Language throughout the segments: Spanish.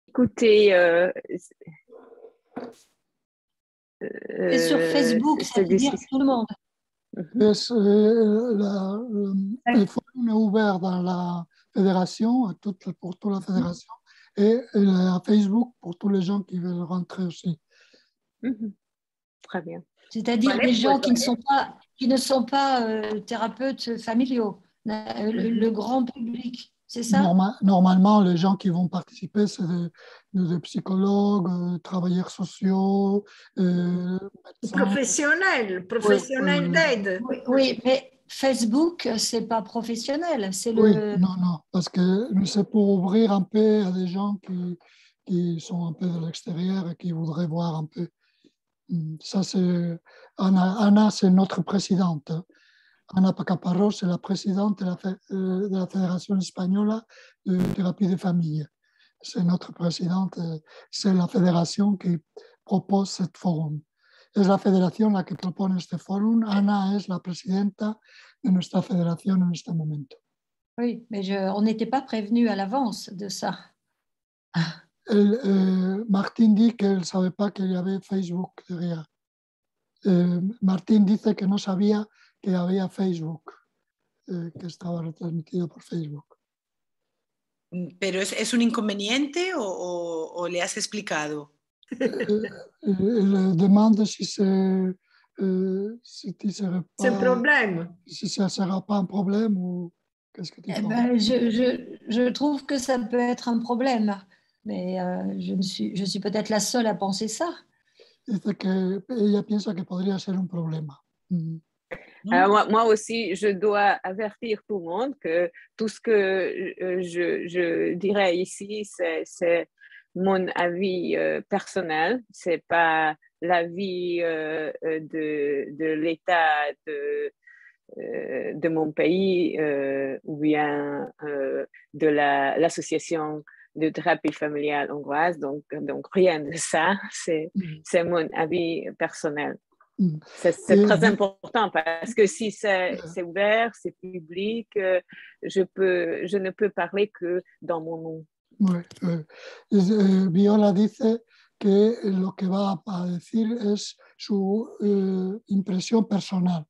écoutez, Et sur Facebook, ça cette veut dire discussion. tout le monde. Es, el forum est ouvert dans la fédération, pour toute la fédération, et à Facebook pour tous les gens qui veulent rentrer aussi. Très bien. C'est-à-dire des gens qui ne sont pas thérapeutes familiaux, le grand public, c'est ça? Normalement, les gens qui vont participer, c'est des psychologues, travailleurs sociaux, médecins. Professionnels d'aide. Oui, mais Facebook, c'est pas professionnel, c'est Oui, le... non, parce que c'est pour ouvrir un peu à des gens qui sont un peu de l'extérieur et qui voudraient voir un peu. Ça, c'est Anna, c'est notre présidente. Ana Pacaparro, c'est la présidente de la Fédération espagnole de thérapie des familles. C'est notre présidente, c'est la fédération qui propose ce forum. Es la federación la que propone este forum. Ana es la presidenta de nuestra federación en este momento. Oui, mais on n'était pas prévenu à l'avance de ça. Martín dit qu'elle ne savait pas qu'il y avait Facebook derrière. Martín dice que no sabía que había Facebook, que estaba retransmitido por Facebook. ¿Pero es un inconveniente o le has explicado? Elle demande si c'est C'est un problème. Si ça ne sera pas un problème ou qu'est-ce que tu penses? Je trouve que ça peut être un problème, mais je suis peut-être la seule à penser ça. Dice que ella piensa que podría ser un problema. Alors moi aussi, je dois avertir tout le monde que tout ce que je dirais ici, c'est mon avis personnel, c'est pas l'avis de l'État de mon pays ou bien de l'association de thérapie familiale hongroise. Donc rien de ça, c'est mon avis personnel. C'est très important parce que si c'est ouvert, c'est public, je ne peux parler que dans mon nom. Viola dice que lo que va a decir es su impresión personal,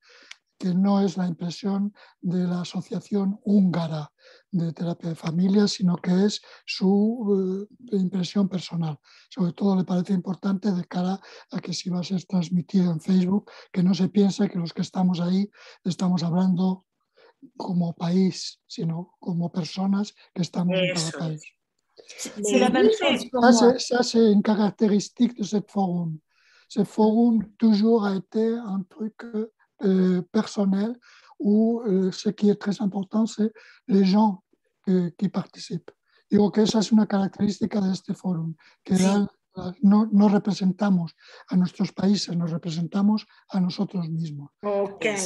que no es la impresión de la Asociación Húngara de Terapia de Familia, sino que es su impresión personal. Sobre todo le parece importante de cara a que si va a ser transmitido en Facebook, que no se piense que los que estamos ahí estamos hablando como país, sino como personas que estamos en cada país. C'est la même chose pour moi. Ça, c'est une caractéristique de ce forum. Ce forum toujours a été un truc personnel où ce qui est très important, c'est les gens qui participent. Digo que esa es una característica de este foro, que no representamos a nuestros países, nos representamos a nosotros mismos. Okay.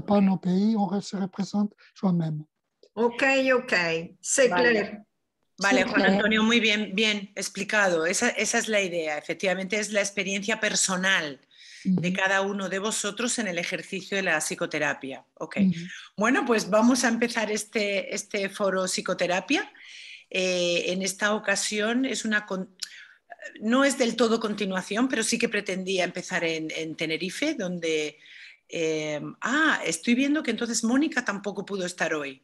Pas nos pays, on se représente soi-même. Ok, c'est clair. Vale, Juan Antonio, muy bien explicado. Esa es la idea, efectivamente es la experiencia personal de cada uno de vosotros en el ejercicio de la psicoterapia. Okay. Bueno, pues vamos a empezar este foro psicoterapia. En esta ocasión no es del todo continuación, pero sí que pretendía empezar en Tenerife, donde... estoy viendo que entonces Mónica tampoco pudo estar hoy.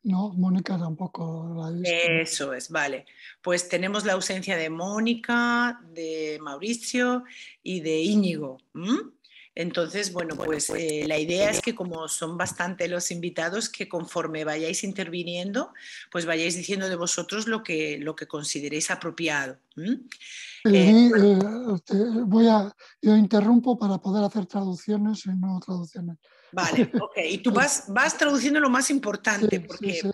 No, Mónica tampoco la he visto. Eso es, vale. Pues tenemos la ausencia de Mónica, de Mauricio y de Íñigo. Entonces, bueno, pues la idea es que como son bastante los invitados, que conforme vayáis interviniendo, pues vayáis diciendo de vosotros lo que consideréis apropiado. Yo interrumpo para poder hacer traducciones y no traducciones. Vale, ok. Y tú vas traduciendo lo más importante, porque sí.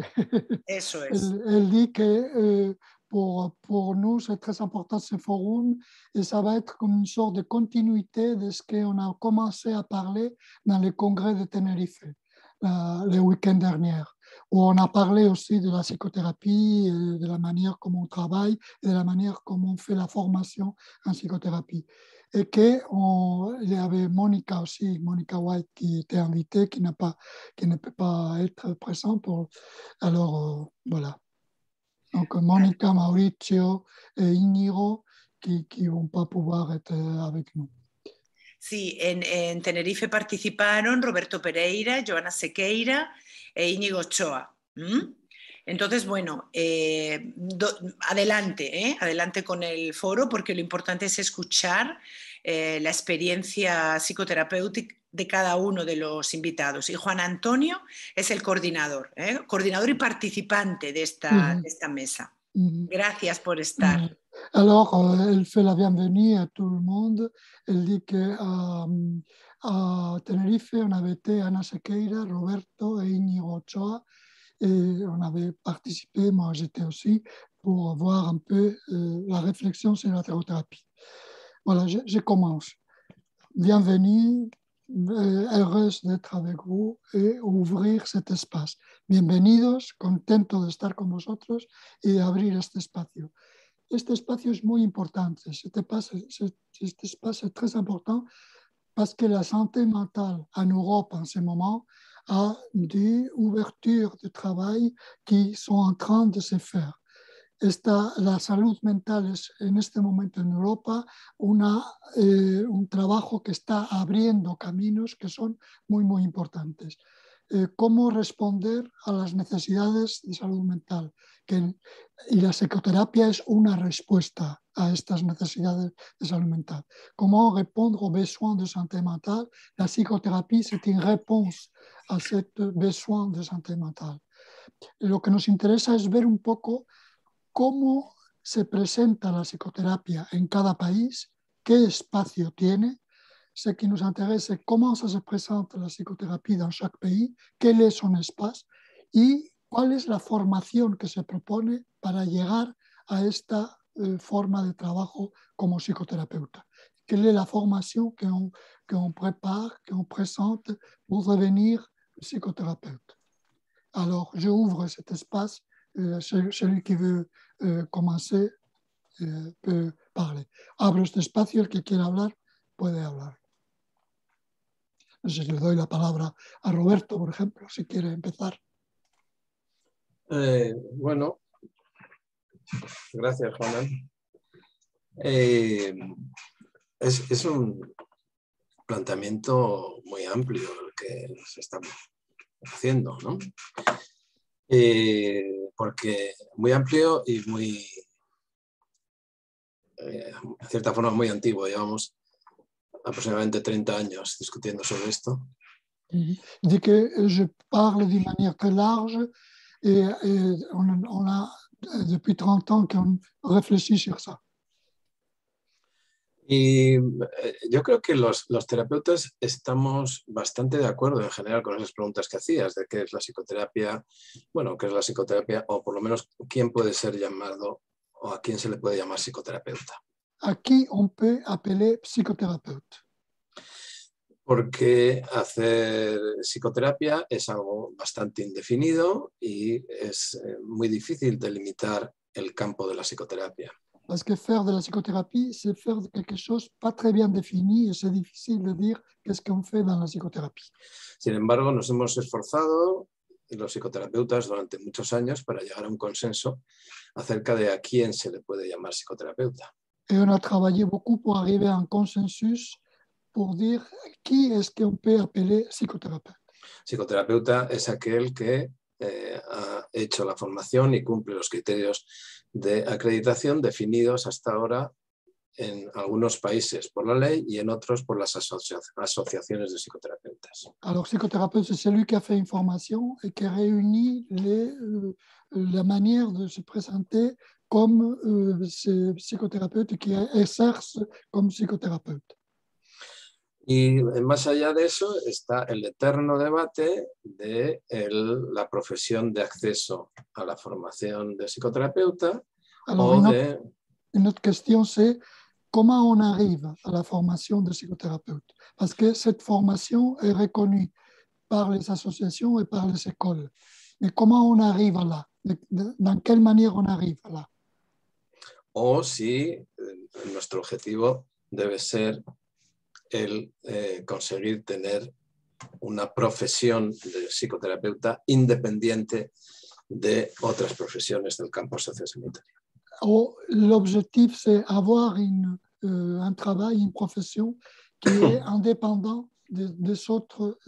Eso es. Elle dit que pour nous, c'est très important ce forum et ça va être comme une sorte de continuité de ce qu'on a commencé à parler dans le congrès de Tenerife le week-end dernier, où on a parlé aussi de la psychothérapie, de la manière comment on travaille et de la manière comment on fait la formation en psychothérapie. Et qu'il y avait Monica aussi, Monica White, qui était invitée, qui ne peut pas être présente. Alors, voilà. Donc Mónica, Mauricio et Íñigo qui ne vont pas pouvoir être avec nous. Sí, en Tenerife participaron Roberto Pereira, Joana Sequeira e Íñigo Ochoa. Entonces, bueno, adelante, adelante con el foro, porque lo importante es escuchar la experiencia psicoterapéutica de cada uno de los invitados. Y Juan Antonio es el coordinador, coordinador y participante de esta mesa. Gracias por estar. Alors, elle fait la bienvenue à tout le monde. Elle dit qu'à Tenerife, on avait été Ana Sequeira, Roberto et Íñigo Ochoa. Et on avait participé, moi j'étais aussi, pour voir un peu la réflexion sur la thérapeute. Voilà, je commence. Bienvenue, heureuse d'être avec vous et ouvrir cet espace. Bienvenidos, contento de estar con vosotros y abrir este espacio. Este espacio es muy importante, este espacio es très important parce que la santé mentale en Europe en ce moment a des ouvertures de travail qui sont en train de se faire. La salud mental es en este momento en Europa un trabajo que está abriendo caminos que son muy, muy importantes. Cómo responder a las necesidades de salud mental. Y la psicoterapia es una respuesta a estas necesidades de salud mental. Comment répondre aux besoins de santé mentale? La psicothérapie, c'est une réponse a ces besoins de santé mentale. Lo que nos interesa es ver un poco cómo se presenta la psicoterapia en cada país, qué espacio tiene. Ce qui nous intéresse, c'est comment ça se présente la psychothérapie dans chaque pays, quel est son espace y cuál es la formación que se propone para llegar a esta forma de trabajo como psicoterapeuta. Quelle est la formation qu'on prépare, qu'on présente pour devenir psychothérapeute. Alors, je ouvre cet espace. Celui qui veut commencer peut parler. Abro este espacio, el que quiera hablar puede hablar. Le doy la palabra a Roberto, por ejemplo, si quiere empezar. Bueno, gracias, Juana. Es un planteamiento muy amplio el que se está haciendo, ¿no? Porque muy amplio y muy, de cierta forma, muy antiguo. Llevamos aproximadamente 30 años discutiendo sobre esto. Dit que je parle d'une manière très large et on a depuis 30 ans qu'on réfléchit sur ça. Y yo creo que los terapeutas estamos bastante de acuerdo en general con esas preguntas que hacías, de qué es la psicoterapia, bueno, qué es la psicoterapia, o por lo menos quién puede ser llamado o a quién se le puede llamar psicoterapeuta. ¿A qui on peut appeler psicothérapeute? Porque hacer psicoterapia es algo bastante indefinido y es muy difícil delimitar el campo de la psicoterapia. Parce que faire de la psychothérapie, c'est faire quelque chose pas très bien défini et c'est difficile de dire qu'est-ce qu'on fait dans la psychothérapie. Sin embargo, nos hemos esforzado, los psicoterapeutas, durante muchos años para llegar a un consenso acerca de a quién se le puede llamar psicoterapeuta. Et on a travaillé beaucoup pour arriver à un consensus pour dire qui est-ce qu'on peut appeler psychothérapeute. Psicoterapeuta es aquel que ha hecho la formación y cumple los criterios de acreditación definidos hasta ahora en algunos países por la ley y en otros por las asociaciones de psicoterapeutas. Alors, psychothérapeute, c'est celui qui a fait une formation et qui réunit la manière de se présenter comme ces psychothérapeutes qui exercent comme psychothérapeute. Y más allá de eso está el eterno debate de la profesión de acceso a la formación de psicoterapeuta. Alors, une autre question, c'est comment on arrive à la formation de psychothérapeute? Parce que cette formation est reconnue par les associations et par les écoles. Mais comment on arrive là? Dans quelle manière on arrive là? O si nuestro objetivo debe ser el conseguir tener una profesión de psicoterapeuta independiente de otras profesiones del campo sociosanitario. L'objectif, c'est avoir un travail, une profession qui est indépendant des autres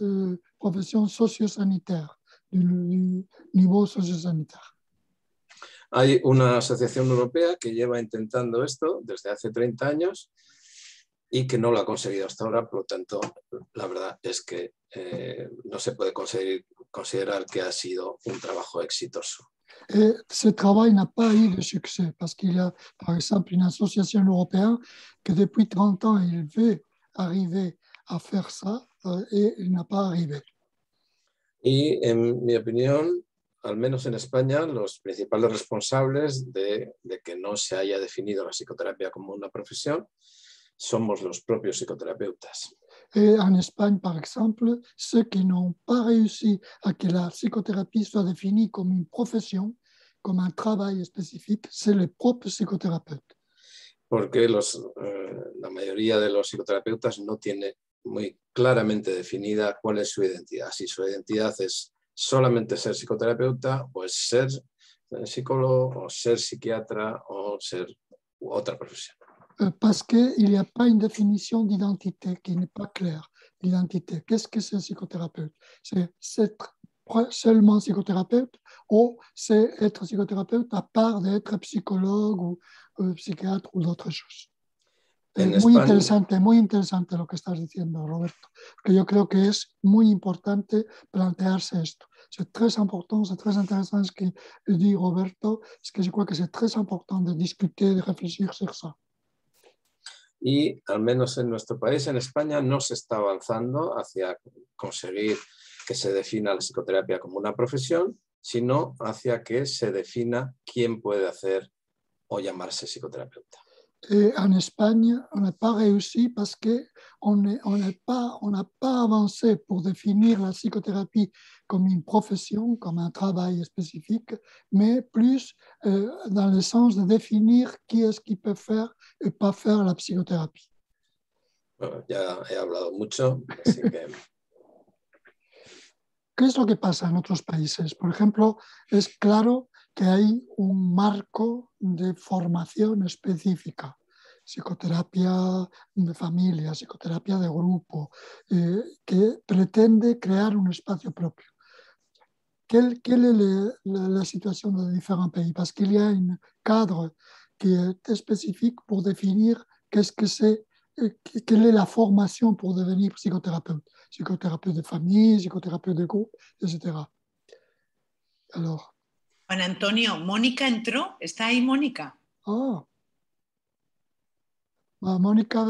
professions sociosanitaires, du niveau sociosanitaire. Hay una asociación europea que lleva intentando esto desde hace 30 años y que no lo ha conseguido hasta ahora, por lo tanto, la verdad es que no se puede considerar que ha sido un trabajo exitoso. Et ce travail n'a pas eu de succès parce qu'il y a, par exemple, une association européenne que depuis 30 ans, il veut arriver à faire ça et il n'a pas arrivé. Y en mi opinión, al menos en España, los principales responsables de que no se haya definido la psicoterapia como una profesión somos los propios psicoterapeutas. Et en Espagne, par exemple, ceux qui n'ont pas réussi à que la psychothérapie soit définie comme une profession, comme un travail spécifique, c'est les propres psychothérapeutes. Porque la mayoría de los psicoterapeutas no tiene muy claramente definida cuál es su identidad. Si su identidad es solamente ser psicoterapeuta, o es ser psicólogo, o ser psiquiatra, o ser otra profesión. Parce qu'il n'y a pas une définition d'identité qui n'est pas claire. L'identité, qu'est-ce que c'est un psychothérapeute? C'est être seulement psychothérapeute ou c'est être psychothérapeute à part d'être psychologue ou psychiatre ou d'autres choses. Muy interesante lo que estás diciendo, Roberto, porque yo creo que es muy importante plantearse esto. C'est très important, c'est très intéressant ce que dit Roberto, parce que je crois que c'est très important de discuter, de réfléchir sur ça. Y al menos en nuestro país, en España, no se está avanzando hacia conseguir que se defina la psicoterapia como una profesión, sino hacia que se defina quién puede hacer o llamarse psicoterapeuta. Et en Espagne, on n'a pas réussi parce qu'on n'a pas avancé pour définir la psychothérapie comme une profession, comme un travail spécifique, mais plus dans le sens de définir qui est-ce qui peut faire et pas faire la psychothérapie. Bueno, ya he hablado mucho, así que... ¿Qué es lo que pasa en otros países? Por ejemplo, es claro que hay un marco de formación específica, psicoterapia de familia, psicoterapia de grupo, que pretende crear un espacio propio. Quelle est la situation dans différents pays? Parce qu'il y a un cadre qui est spécifique pour définir qu'est-ce que c'est, quelle est la formation pour devenir psychothérapeute. Psychothérapeute de famille, psychothérapeute de groupe, etc. Alors. Juan Antonio, Mónica entró. ¿Está ahí Mónica? Oh. Monica,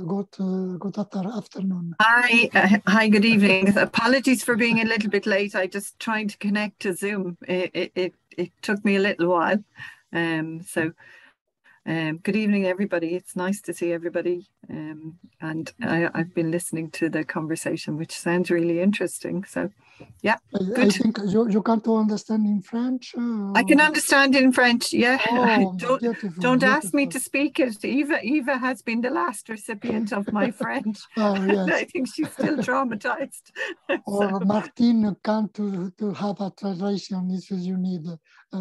good afternoon. Hi, good evening. Apologies for being a little bit late. I just trying to connect to Zoom. It took me a little while. Good evening, everybody. It's nice to see everybody. And I've been listening to the conversation, which sounds really interesting. So, yeah, good. I think you can't understand in French? I can understand in French, yeah. Oh, don't ask me to speak it. Eva has been the last recipient of my French. Oh, yes. I think she's still traumatized. Or Martine can't to have a translation if you need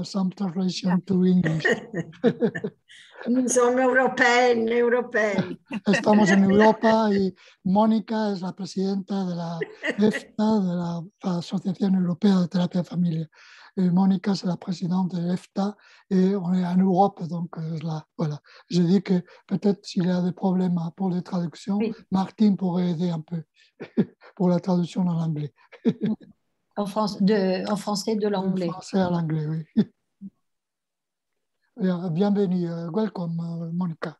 some translation to English. Somos europeos. Estamos en Europa y Mónica es la presidenta de la EFTA, de la Asociación Europea de Terapia de Familia. Mónica, c'est la présidente de l'EFTA et on est en Europe, donc voilà. Je dis que peut-être s'il y a des problèmes pour les traductions, oui. Martine pourrait aider un peu pour la traduction en anglais. En français de l'anglais. En français à l'anglais, oui. Bienvenue, welcome, Monica.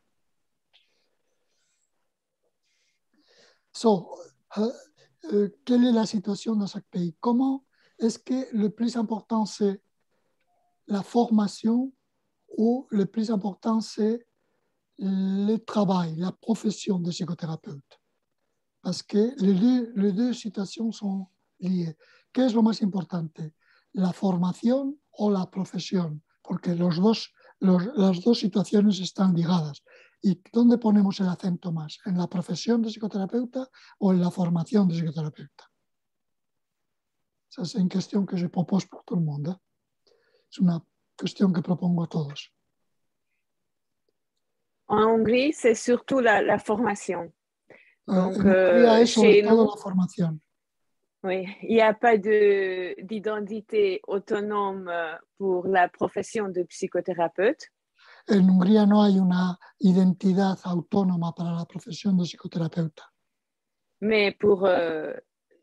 So, quelle est la situation dans chaque pays? Comment est-ce que le plus important c'est la formation ou le plus important c'est le travail, la profession de psychothérapeute? Parce que les deux situations sont liées. ¿Qué es lo más importante? ¿La formación o la profesión? Porque las dos situaciones están ligadas. ¿Y dónde ponemos el acento más? ¿En la profesión de psicoterapeuta o en la formación de psicoterapeuta? Ça, c'est une question que je propose pour tout le monde. Es una cuestión que propongo a todos. En Hongrie, c'est surtout la formation. Donc, en Hungría es sobre chez todo nous, la formación. oui, il n'y a pas d'identité autonome pour la profession de psychothérapeute. En Hungría no hay una identidad autónoma para la profesión de psicoterapeuta. Mais pour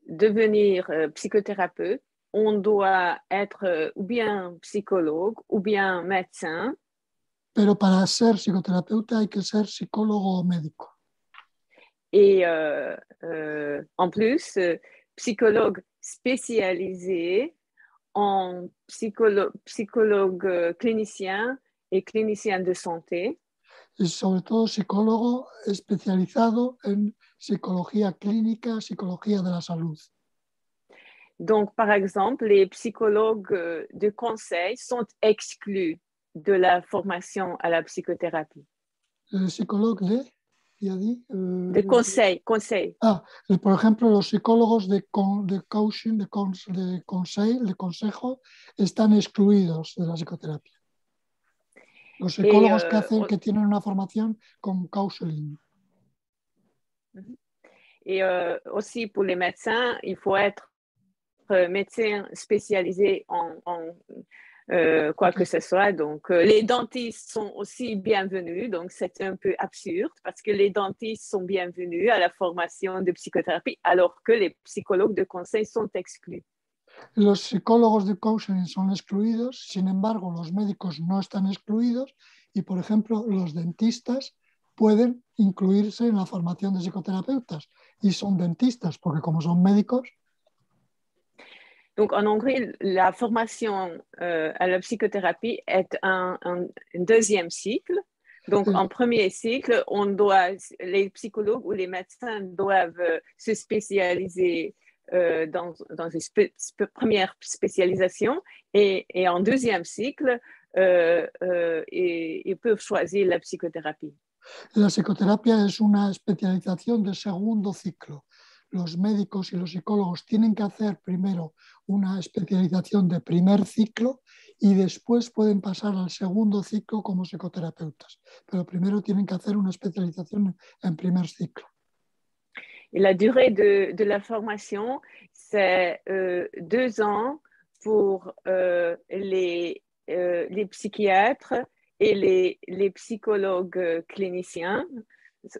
devenir psychothérapeute, on doit être ou bien psychologue ou bien médecin. Pero para ser psicoterapeuta hay que ser psicólogo o médico. Et en plus, psychologue spécialisé en psychologue clinicien et clinicien de santé. Y sobre todo psicólogo especializado en psicología clínica, psicología de la salud. Donc, par exemple, les psychologues de conseil sont exclus de la formation à la psychothérapie. El psicólogo de conseil. Por ejemplo, los psicólogos de coaching, de consejo, están excluidos de la psicoterapia. Los psicólogos que tienen una formación con counseling. Et aussi pour les médecins, il faut être médecin spécialisé en quoi que ce soit. Donc, les dentistes sont aussi bienvenus. Donc, c'est un peu absurde parce que les dentistes sont bienvenus à la formation de psychothérapie alors que les psychologues de conseil sont exclus. Los psicólogos de counseling son excluidos, sin embargo, los médicos no están excluidos y, por ejemplo, los dentistas pueden incluirse en la formación de psicoterapeutas y son dentistas porque como son médicos. Donc, en Hongrie, la formation à la psychothérapie est un deuxième cycle. Donc, en premier cycle, les psychologues ou les médecins doivent se spécialiser dans une première spécialisation et en deuxième cycle, ils peuvent choisir la psychothérapie. La psicoterapia es una especialización de segundo ciclo. Los médicos y los psicólogos tienen que hacer primero una especialización de primer ciclo y después pueden pasar al segundo ciclo como psicoterapeutas. Pero primero tienen que hacer una especialización en primer ciclo. Et la durée de la formation, c'est 2 ans pour les psychiatres et les psychologues cliniciens.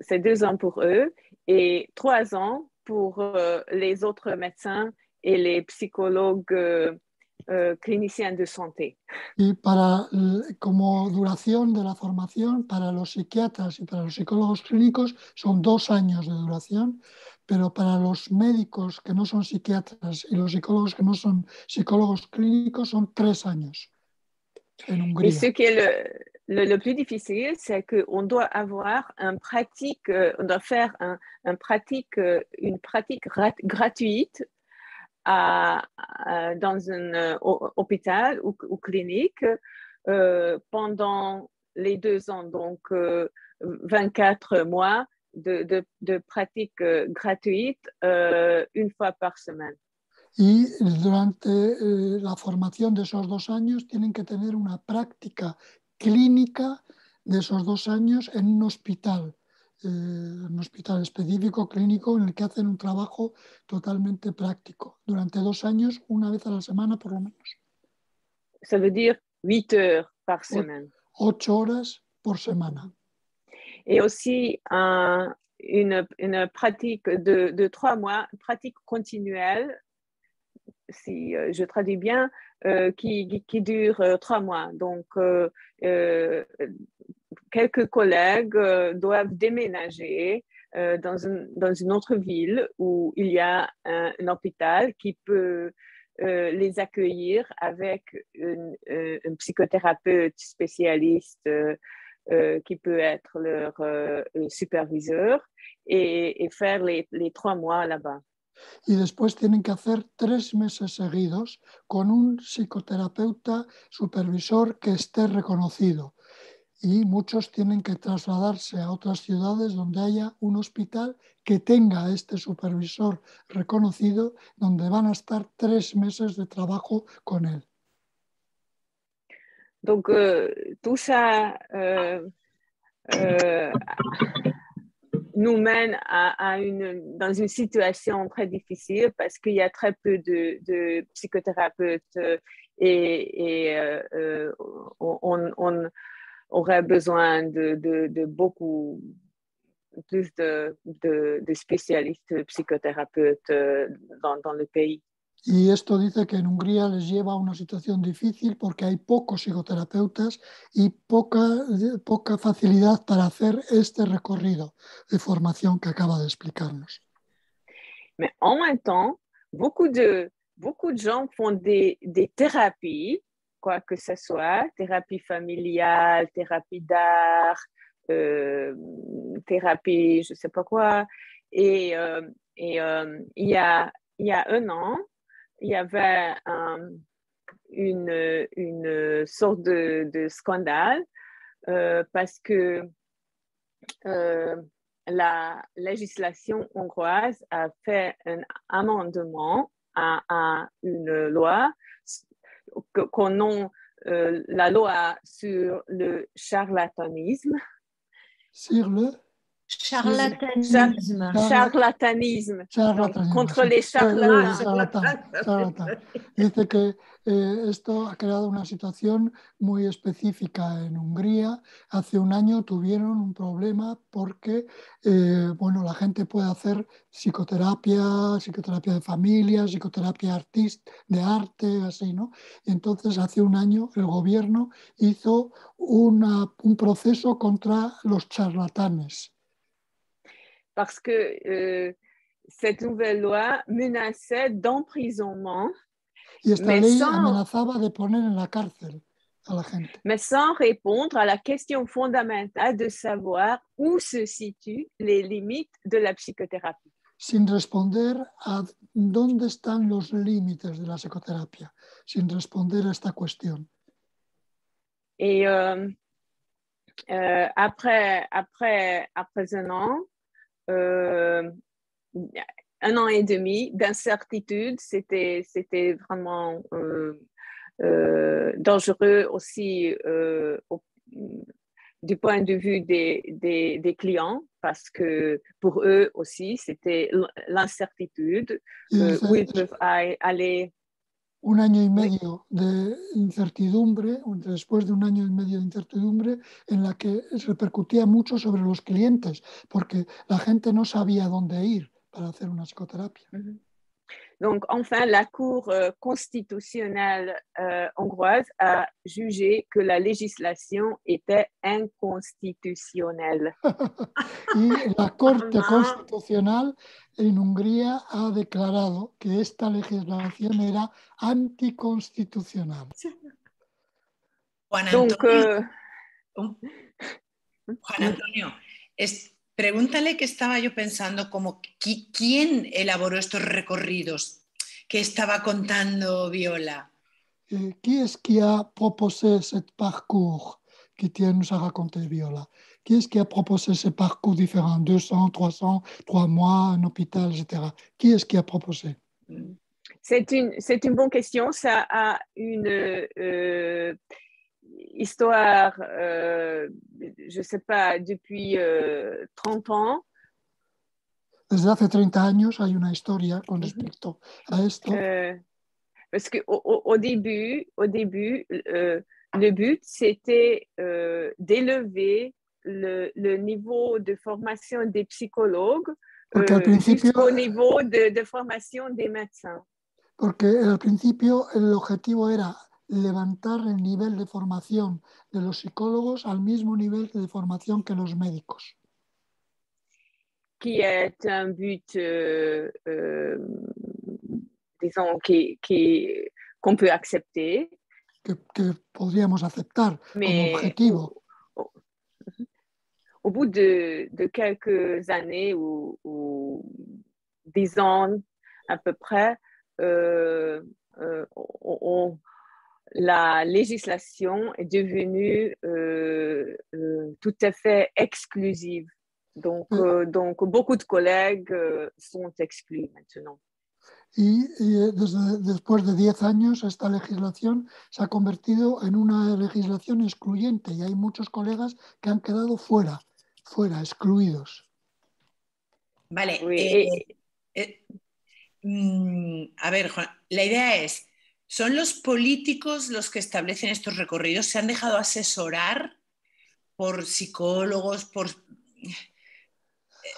C'est 2 ans pour eux et 3 ans pour les autres médecins et les psychologues cliniciens de santé. Y como duración de la formación, para los psiquiatras y para los psicólogos clínicos son 2 años de duración, pero para los médicos que no son psiquiatras y los psicólogos que no son psicólogos clínicos son 3 años en Hungría. Et ce qui est le plus difficile, c'est qu'on doit avoir on doit faire une pratique gratuite dans un hôpital ou clinique pendant les 2 ans, donc 24 mois de pratique gratuite une fois par semaine. Y durante la formación de esos 2 años tienen que tener una práctica clínica de esos 2 años en un hospital específico clínico en el que hacen un trabajo totalmente práctico durante 2 años, una vez a la semana por lo menos. Ça veut dire 8 heures par semaine. 8 horas por semana. Et aussi une pratique de 3 mois, pratique continuelle, si je traduis bien, qui dure 3 mois. Donc, quelques collègues doivent déménager dans une autre ville où il y a un hôpital qui peut les accueillir avec un psychothérapeute spécialiste qui peut être leur superviseur et faire les 3 mois là-bas. Y después tienen que hacer 3 meses seguidos con un psicoterapeuta supervisor que esté reconocido. Y muchos tienen que trasladarse a otras ciudades donde haya un hospital que tenga a este supervisor reconocido, donde van a estar 3 meses de trabajo con él. Donc, tout ça nous mène dans une situation très difficile parce qu'il y a très peu de psychothérapeutes et on aurait besoin de beaucoup plus de spécialistes psychothérapeutes dans le pays. Y esto dice que en Hungría les lleva a una situación difícil porque hay pocos psicoterapeutas y poca facilidad para hacer este recorrido de formación que acaba de explicarnos. Mais en même temps, beaucoup de gens font des thérapies, quoi que ce soit, thérapie familiale, thérapie d'art, thérapie, je ne sais pas quoi. Et il y a un an, il y avait une sorte de scandale parce que la législation hongroise a fait un amendement à une loi qu'on nomme la loi sur le charlatanisme. Sur le Charlatanisme. Charlatanisme. Donc, contre les charlatans. Dice que esto ha creado una situación muy específica en Hungría. Hace un año tuvieron un problema porque bueno, la gente puede hacer psicoterapia de familia, psicoterapia de arte, así, ¿no? Y entonces hace un año el gobierno hizo un proceso contra los charlatanes. Parce que cette nouvelle loi menaçait d'emprisonnement. Y esta ley amenazaba de poner en la cárcel a la gente. Mais sans répondre à la question fondamentale de savoir où se situent les limites de la psychothérapie. Sin responder a dónde están los límites de la psicoterapia, sin responder a esta cuestión. Et après un an et demi d'incertitude, c'était vraiment dangereux aussi du point de vue des clients, parce que pour eux aussi, c'était l'incertitude où ils peuvent aller. Un año y medio de incertidumbre, después de un año y medio de incertidumbre, en la que repercutía mucho sobre los clientes, porque la gente no sabía dónde ir para hacer una psicoterapia. Donc, enfin, la Cour constitutionnelle hongroise a jugé que la législation était inconstitutionnelle. Y la Corte Constitucional en Hungría ha declarado que esta legislación era anticonstitucional. Juan Antonio, pregúntale que estaba yo pensando como quién elaboró estos recorridos que estaba contando Viola. Qui est-ce qui a proposé ce parcours que nous a raconté Viola? Qui est-ce qui a proposé ce parcours différent, 200, 300, 3 mois, un hôpital, etc. Qui est-ce qui a proposé? C'est une bonne question. Ça a une histoire, je ne sais pas, depuis 30 ans. Desde hace 30 años hay una historia con respecto a esto. Parce qu'au début, le but, c'était d'élever le niveau de formation des psychologues jusqu'au niveau de formation des médecins. Porque al principio el objetivo era levantar el nivel de formación de los psicólogos al mismo nivel de formación que los médicos. Qui est un but, disons, qu'on peut accepter. Que podríamos aceptar como objetivo. Au bout de quelques années ou 10 ans à peu près, la législation est devenue tout à fait exclusive. Donc beaucoup de collègues sont exclus maintenant. Y después de 10 años esta legislación se ha convertido en una legislación excluyente y hay muchos colegas que han quedado fuera, excluidos. Vale. Oui, A ver, Juan, la idea es, ¿son los políticos los que establecen estos recorridos? ¿Se han dejado asesorar por psicólogos, por...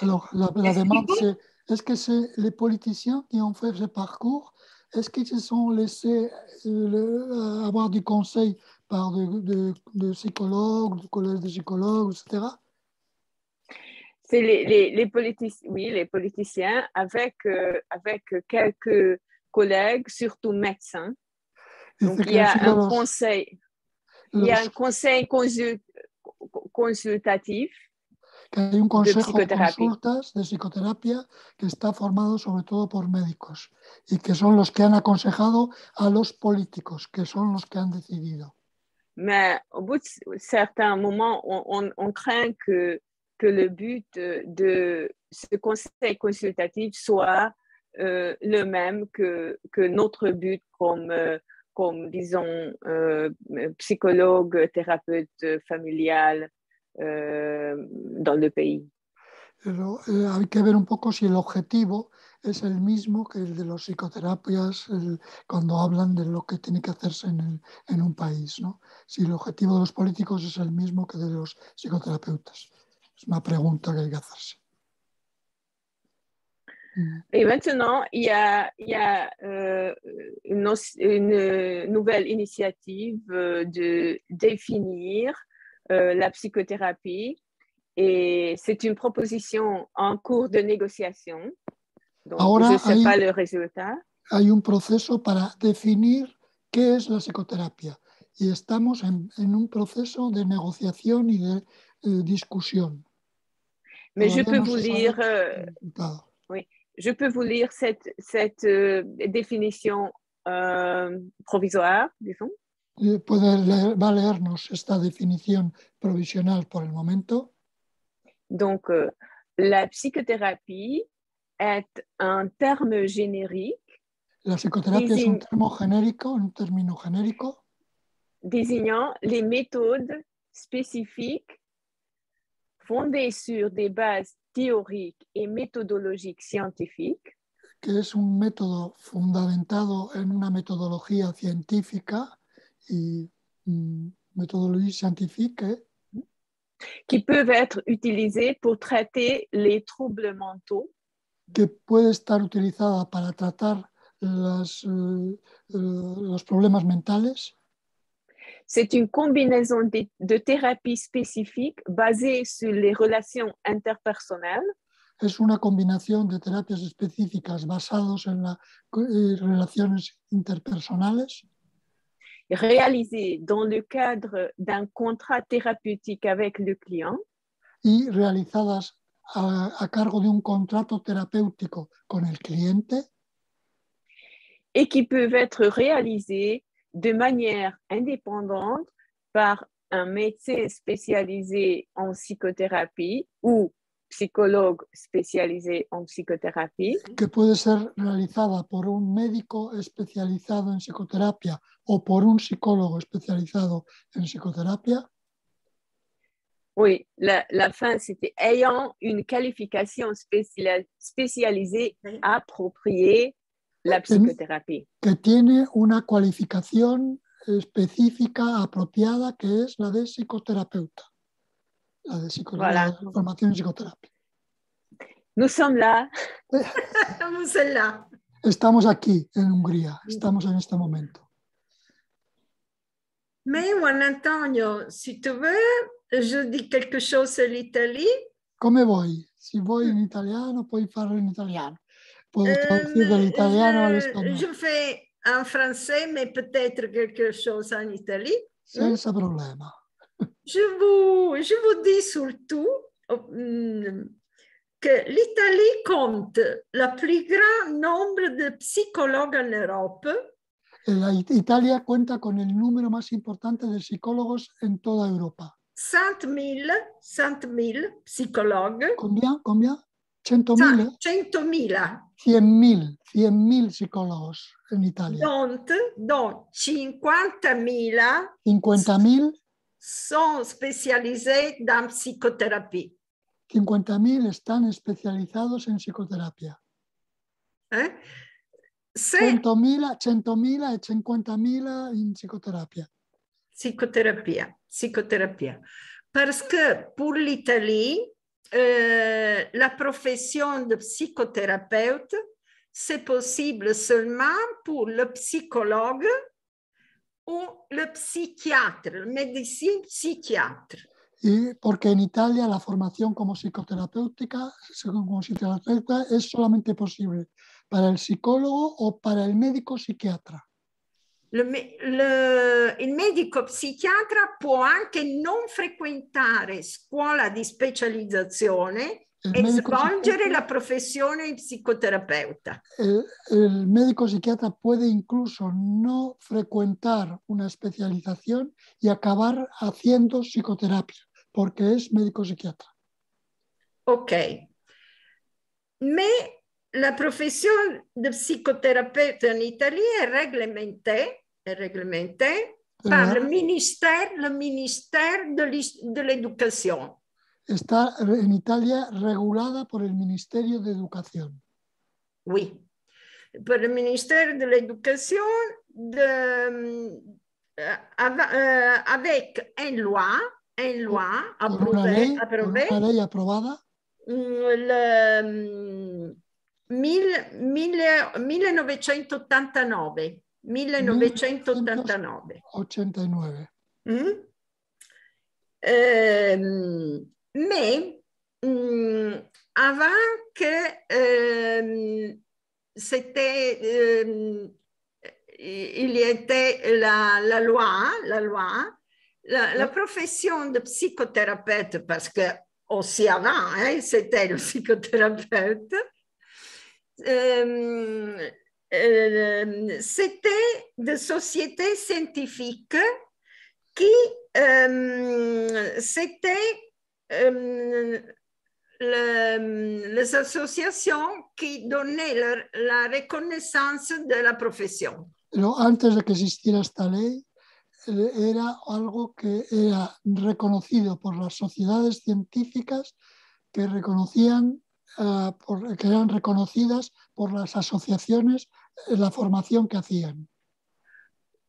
Alors, la demande, est-ce que c'est les politiciens qui ont fait ce parcours? Est-ce qu'ils se sont laissés avoir du conseil par de psychologues, du collège de psychologues, etc.? C'est les politiciens, oui, les politiciens avec quelques collègues, surtout médecins. Donc, il y a un conseil, consultatif. Que hay un consejo de consultas de psicoterapia que está formado sobre todo por médicos y que son los que han aconsejado a los políticos, que son los que han decidido. Mais au bout de certains moments, on craint que le but de ce conseil consultatif soit le même que notre but comme disons, psychologue, thérapeute familial dans le pays. Pero hay que ver un poco si el objetivo es el mismo que el de los psicoterapias cuando hablan de lo que tiene que hacerse en un país, ¿no? Si el objetivo de los políticos es el mismo que de los psicoterapeutas. Es una pregunta que hay que hacerse. Et maintenant, il y a une nouvelle initiative de définir la psychothérapie et c'est une proposition en cours de négociation. Donc, ahora je ne sais pas le résultat. Hay un proceso para definir qué es la psicoterapia y estamos en un proceso de negociación y de discusión. Mais je peux vous lire... oui. Je peux vous lire cette définition provisoire, disons. Va a leernos esta definición provisional por el momento. Donc, la psychothérapie est un terme générique. La psicoterapia es un término genérico. Désignant les méthodes spécifiques fondées sur des bases théoriques et méthodologiques scientifiques. Que es un método fundamentado en una metodología científica y méthodologie scientifique. Qui peuvent être utilisées pour traiter les troubles mentaux. Que puede estar utilizada para tratar los problemas mentales. C'est une combinaison de thérapies spécifiques basées sur les relations interpersonnelles. Es una combinación de terapias específicas basadas en las relaciones interpersonales. Réalisées dans le cadre d'un contrat thérapeutique avec le client. Y realizadas a cargo de un contrato terapéutico con el cliente. Et qui peuvent être réalisées de manière indépendante par un médecin spécialisé en psychothérapie ou psychologue spécialisé en psychothérapie. Que puede ser realizada por un médico especializado en psicoterapia o por un psicólogo especializado en psicoterapia. Oui, la fin, c'était ayant une qualification spécialisée appropriée la psychothérapie. Que tiene una cualificación específica apropiada que es la de psicoterapeuta. La de voilà. La formación en psicoterapia. Nous sommes là. Nous sommes là. Estamos aquí en Hungría, estamos en este momento. Mais Juan Antonio, si tu veux, je dis quelque chose sur l'Italie. Come vuoi? Si vuoi in italiano, puoi farlo in italiano. Puedo traducir del italiano al español. Je fais en français, mais peut-être quelque chose en Italie. Senza problema. Je vous dis surtout que l'Italie compte le plus grand nombre de psychologues en Europe. Italia cuenta con el número más importante de psicólogos en toda Europa. 100 000 psychologues. Combien? 100.000. 100.000. 100.000 psicólogos en Italia. Donc 50.000 50.000 sont spécialisés dans psychothérapie. 50.000 están especializados en psicoterapia. 100.000 e 50.000 in psicoterapia. Psychothérapie. Parce que pour l'Italie, la profession de psychothérapeute, c'est possible seulement pour le psychologue ou le psychiatre, le médecin psychiatre. Y porque en Italia la formación como psicoterapeuta es solamente posible para el psicólogo o para el médico psiquiatra. Il medico psichiatra può anche non frequentare scuola di specializzazione e svolgere la professione di psicoterapeuta. El médico psiquiatra puede incluso no frecuentar una especialización y acabar haciendo psicoterapia, porque es médico psiquiatra. Ok. Mais la profession de psychothérapeute en Italie est réglementée par le ministère de l'Éducation. Está en Italia regulada por el Ministerio de Educación. Oui, por el Ministère de l'Éducation avec une loi approuvée, una ley aprobada. Le 1989. 1989. Mais avant que il y était la loi, la profession de psychothérapeute, parce que aussi avant, c'était le psychothérapeute, c'était des sociétés scientifiques qui c'était les associations qui donnaient la reconnaissance de la profession. Pero antes de que existiera esta ley, era algo que era reconocido por las sociedades científicas que reconocían, que eran reconocidas por las asociaciones la formación que hacían.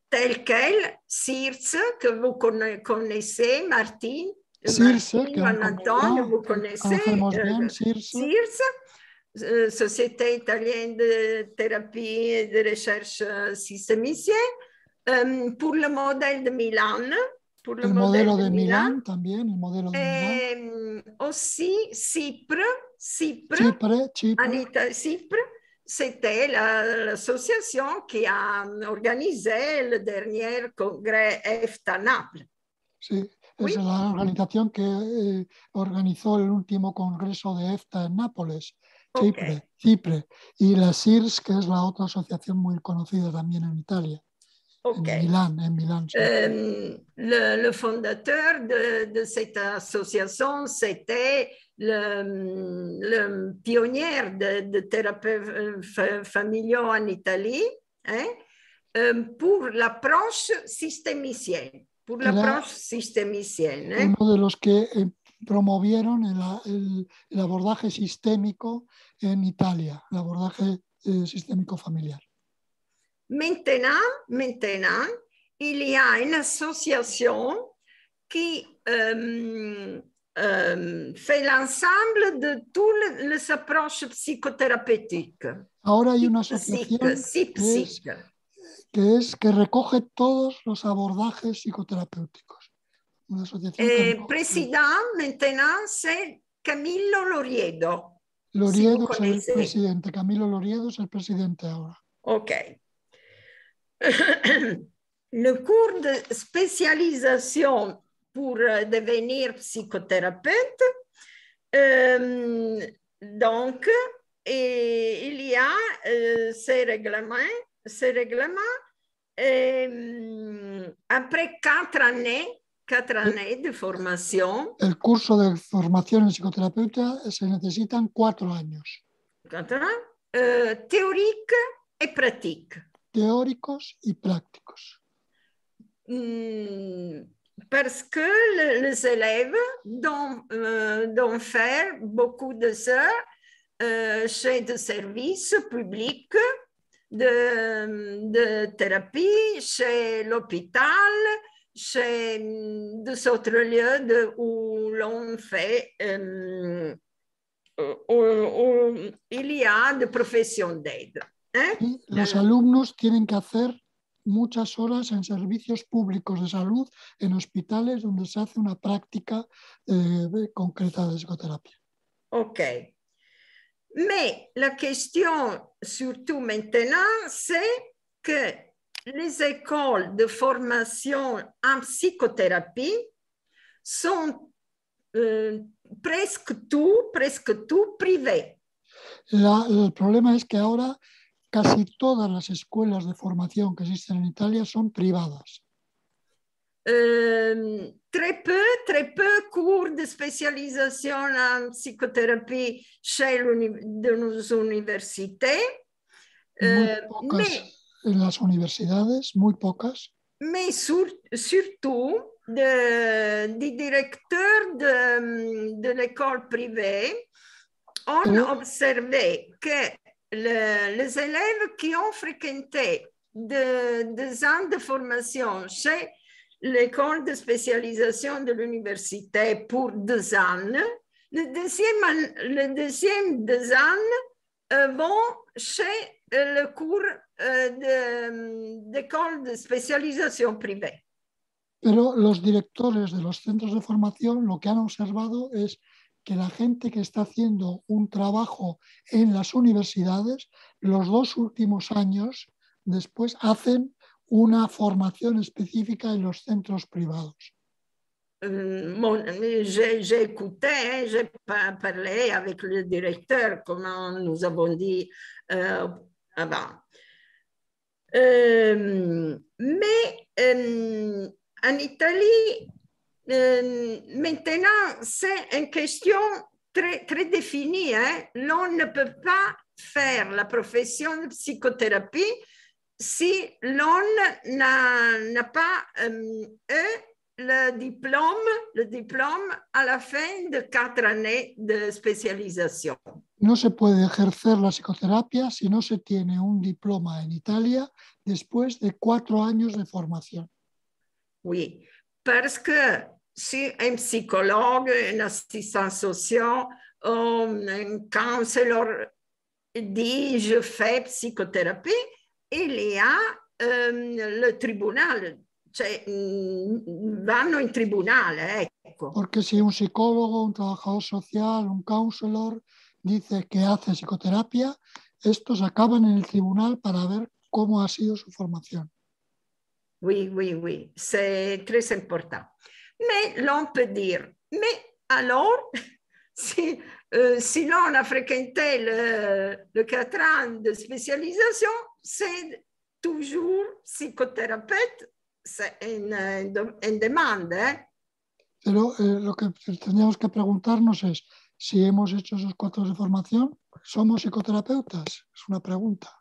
Tel quel CIRS, que vous connaissez, Martín. CIRS, que Antonio, vous connaissez. Bien, CIRS, Société italienne de thérapie et de recherche systémicienne, pour le modèle de Milan. Pour le modelo de Milán también, el modelo de Milán. Aussi Chypre, c'était l'association qui a organisé le dernier congrès EFTA Naples. Sí, es la organización que organizó el último congreso de EFTA en Nápoles, Chipre. Y la CIRS, que es la otra asociación muy conocida también en Italia. Okay. En Milán. Sí. Le fondateur de cette association, c'était le pionnier de thérapeutes familiaux en Italie, pour l'approche systémicienne. Uno de los que promovieron el abordaje sistémico en Italia, el abordaje sistémico familiar. Maintenant, il y a une association qui fait l'ensemble de toutes les approches psychothérapeutiques. Ahora hay una asociación que recoge todos los abordajes psicoterapéuticos. Una asociación président maintenant, c'est Camillo Loriedo. Loriedo es el presidente. Camilo Loriedo es el presidente ahora. Ok. Le cours de spécialisation pour devenir psychothérapeute, donc, il y a ces règlements. Après 4 années 4 années de formation. El curso de formación en psicoterapeuta se necesitan 4 años. 4 ans, théorique et pratique. Teóricos y prácticos. Parce que les élèves doivent faire beaucoup de ça chez des services publics de thérapie, chez l'hôpital, chez des autres lieux où l'on fait, où il y a des professions d'aide. Y los alumnos tienen que hacer muchas horas en servicios públicos de salud, en hospitales donde se hace una práctica concreta de psicoterapia. OK. Mais la question, surtout maintenant, c'est que les écoles de formation en psychothérapie sont presque tout privées. El problema es que ahora casi todas las escuelas de formación que existen en Italia son privadas. Très peu cours de spécialisation en psychothérapie chez nos universités. Muy pocas en las universidades, muy pocas. Mais surtout des directeurs de l'école privée ont observé que les élèves qui ont fréquenté 2 ans de formation chez l'école de spécialisation de l'université pour 2 ans, le deuxième 2 ans vont chez le cours d'école de especialización privée. Pero los directores de los centros de formación lo que han observado es que la gente que está haciendo un trabajo en las universidades, los 2 últimos años después hacen una formación específica en los centros privados. J'ai écouté, j'ai parlé avec le directeur, comme nous avons dit avant. Mais en Italie, maintenant, c'est une question très définie. L'on ne peut pas faire la profession de psychothérapie si l'on n'a pas le diplôme à la fin de 4 années de spécialisation. No se puede ejercer la psicoterapia si no se tiene un diploma en Italia después de 4 años de formación. Oui, parce que si un psychologue, un assistant social, un counselor dit « je fais psychothérapie », il y a le tribunal. Cioè, vanno in tribunale, ecco. Porque si un psicólogo, un trabajador social, un counselor dice que hace psicoterapia, estos acaban en el tribunal para ver cómo ha sido su formación. Oui, c'est très important. Mais l'on peut dire, mais alors, si l'on a fréquenté le 4 ans de spécialisation, c'est toujours psychothérapeute. C'est une demande. Pero lo que tendríamos que preguntarnos es, si hemos hecho esos 4 años de formación, ¿somos psicoterapeutas? Es una pregunta.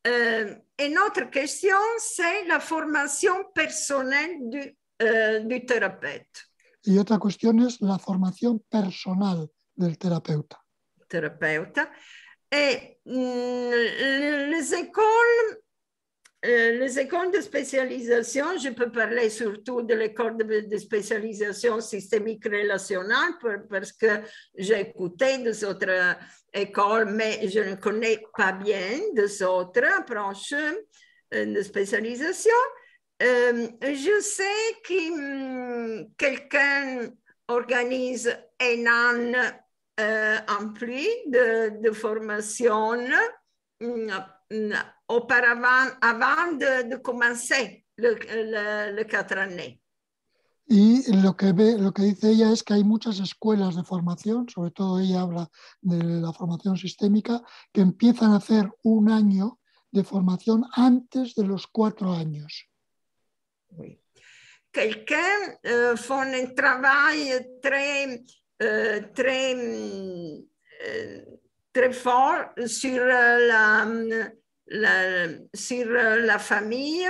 Une autre question, c'est la formation personnelle du thérapeute. Y otra cuestión es la formación personal del terapeuta. Et les écoles de spécialisation, je peux parler surtout de l'école de spécialisation systémique relationnelle parce que j'ai écouté des autres écoles, mais je ne connais pas bien des autres approches de spécialisation. Je sais que quelqu'un organise un an en plus de formation auparavant, avant de commencer le 4 années. Y lo que dice ella es que hay muchas escuelas de formación, sobre todo ella habla de la formación sistémica, que empiezan a hacer un año de formación antes de los 4 años. Oui. quelqu'un font un travail très, très fort sur la famille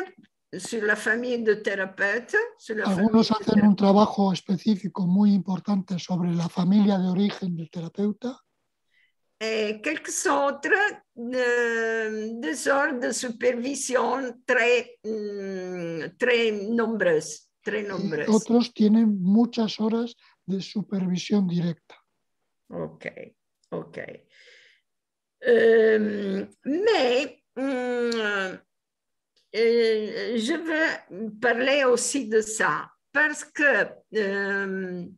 de thérapeutes. Algunos hacen un trabajo específico muy importante sobre la familia de origen del terapeuta. Et quelques autres des heures de supervision très nombreuses. Y otros tienen muchas horas de supervisión directa. Ok. Mais je veux parler aussi de ça parce que,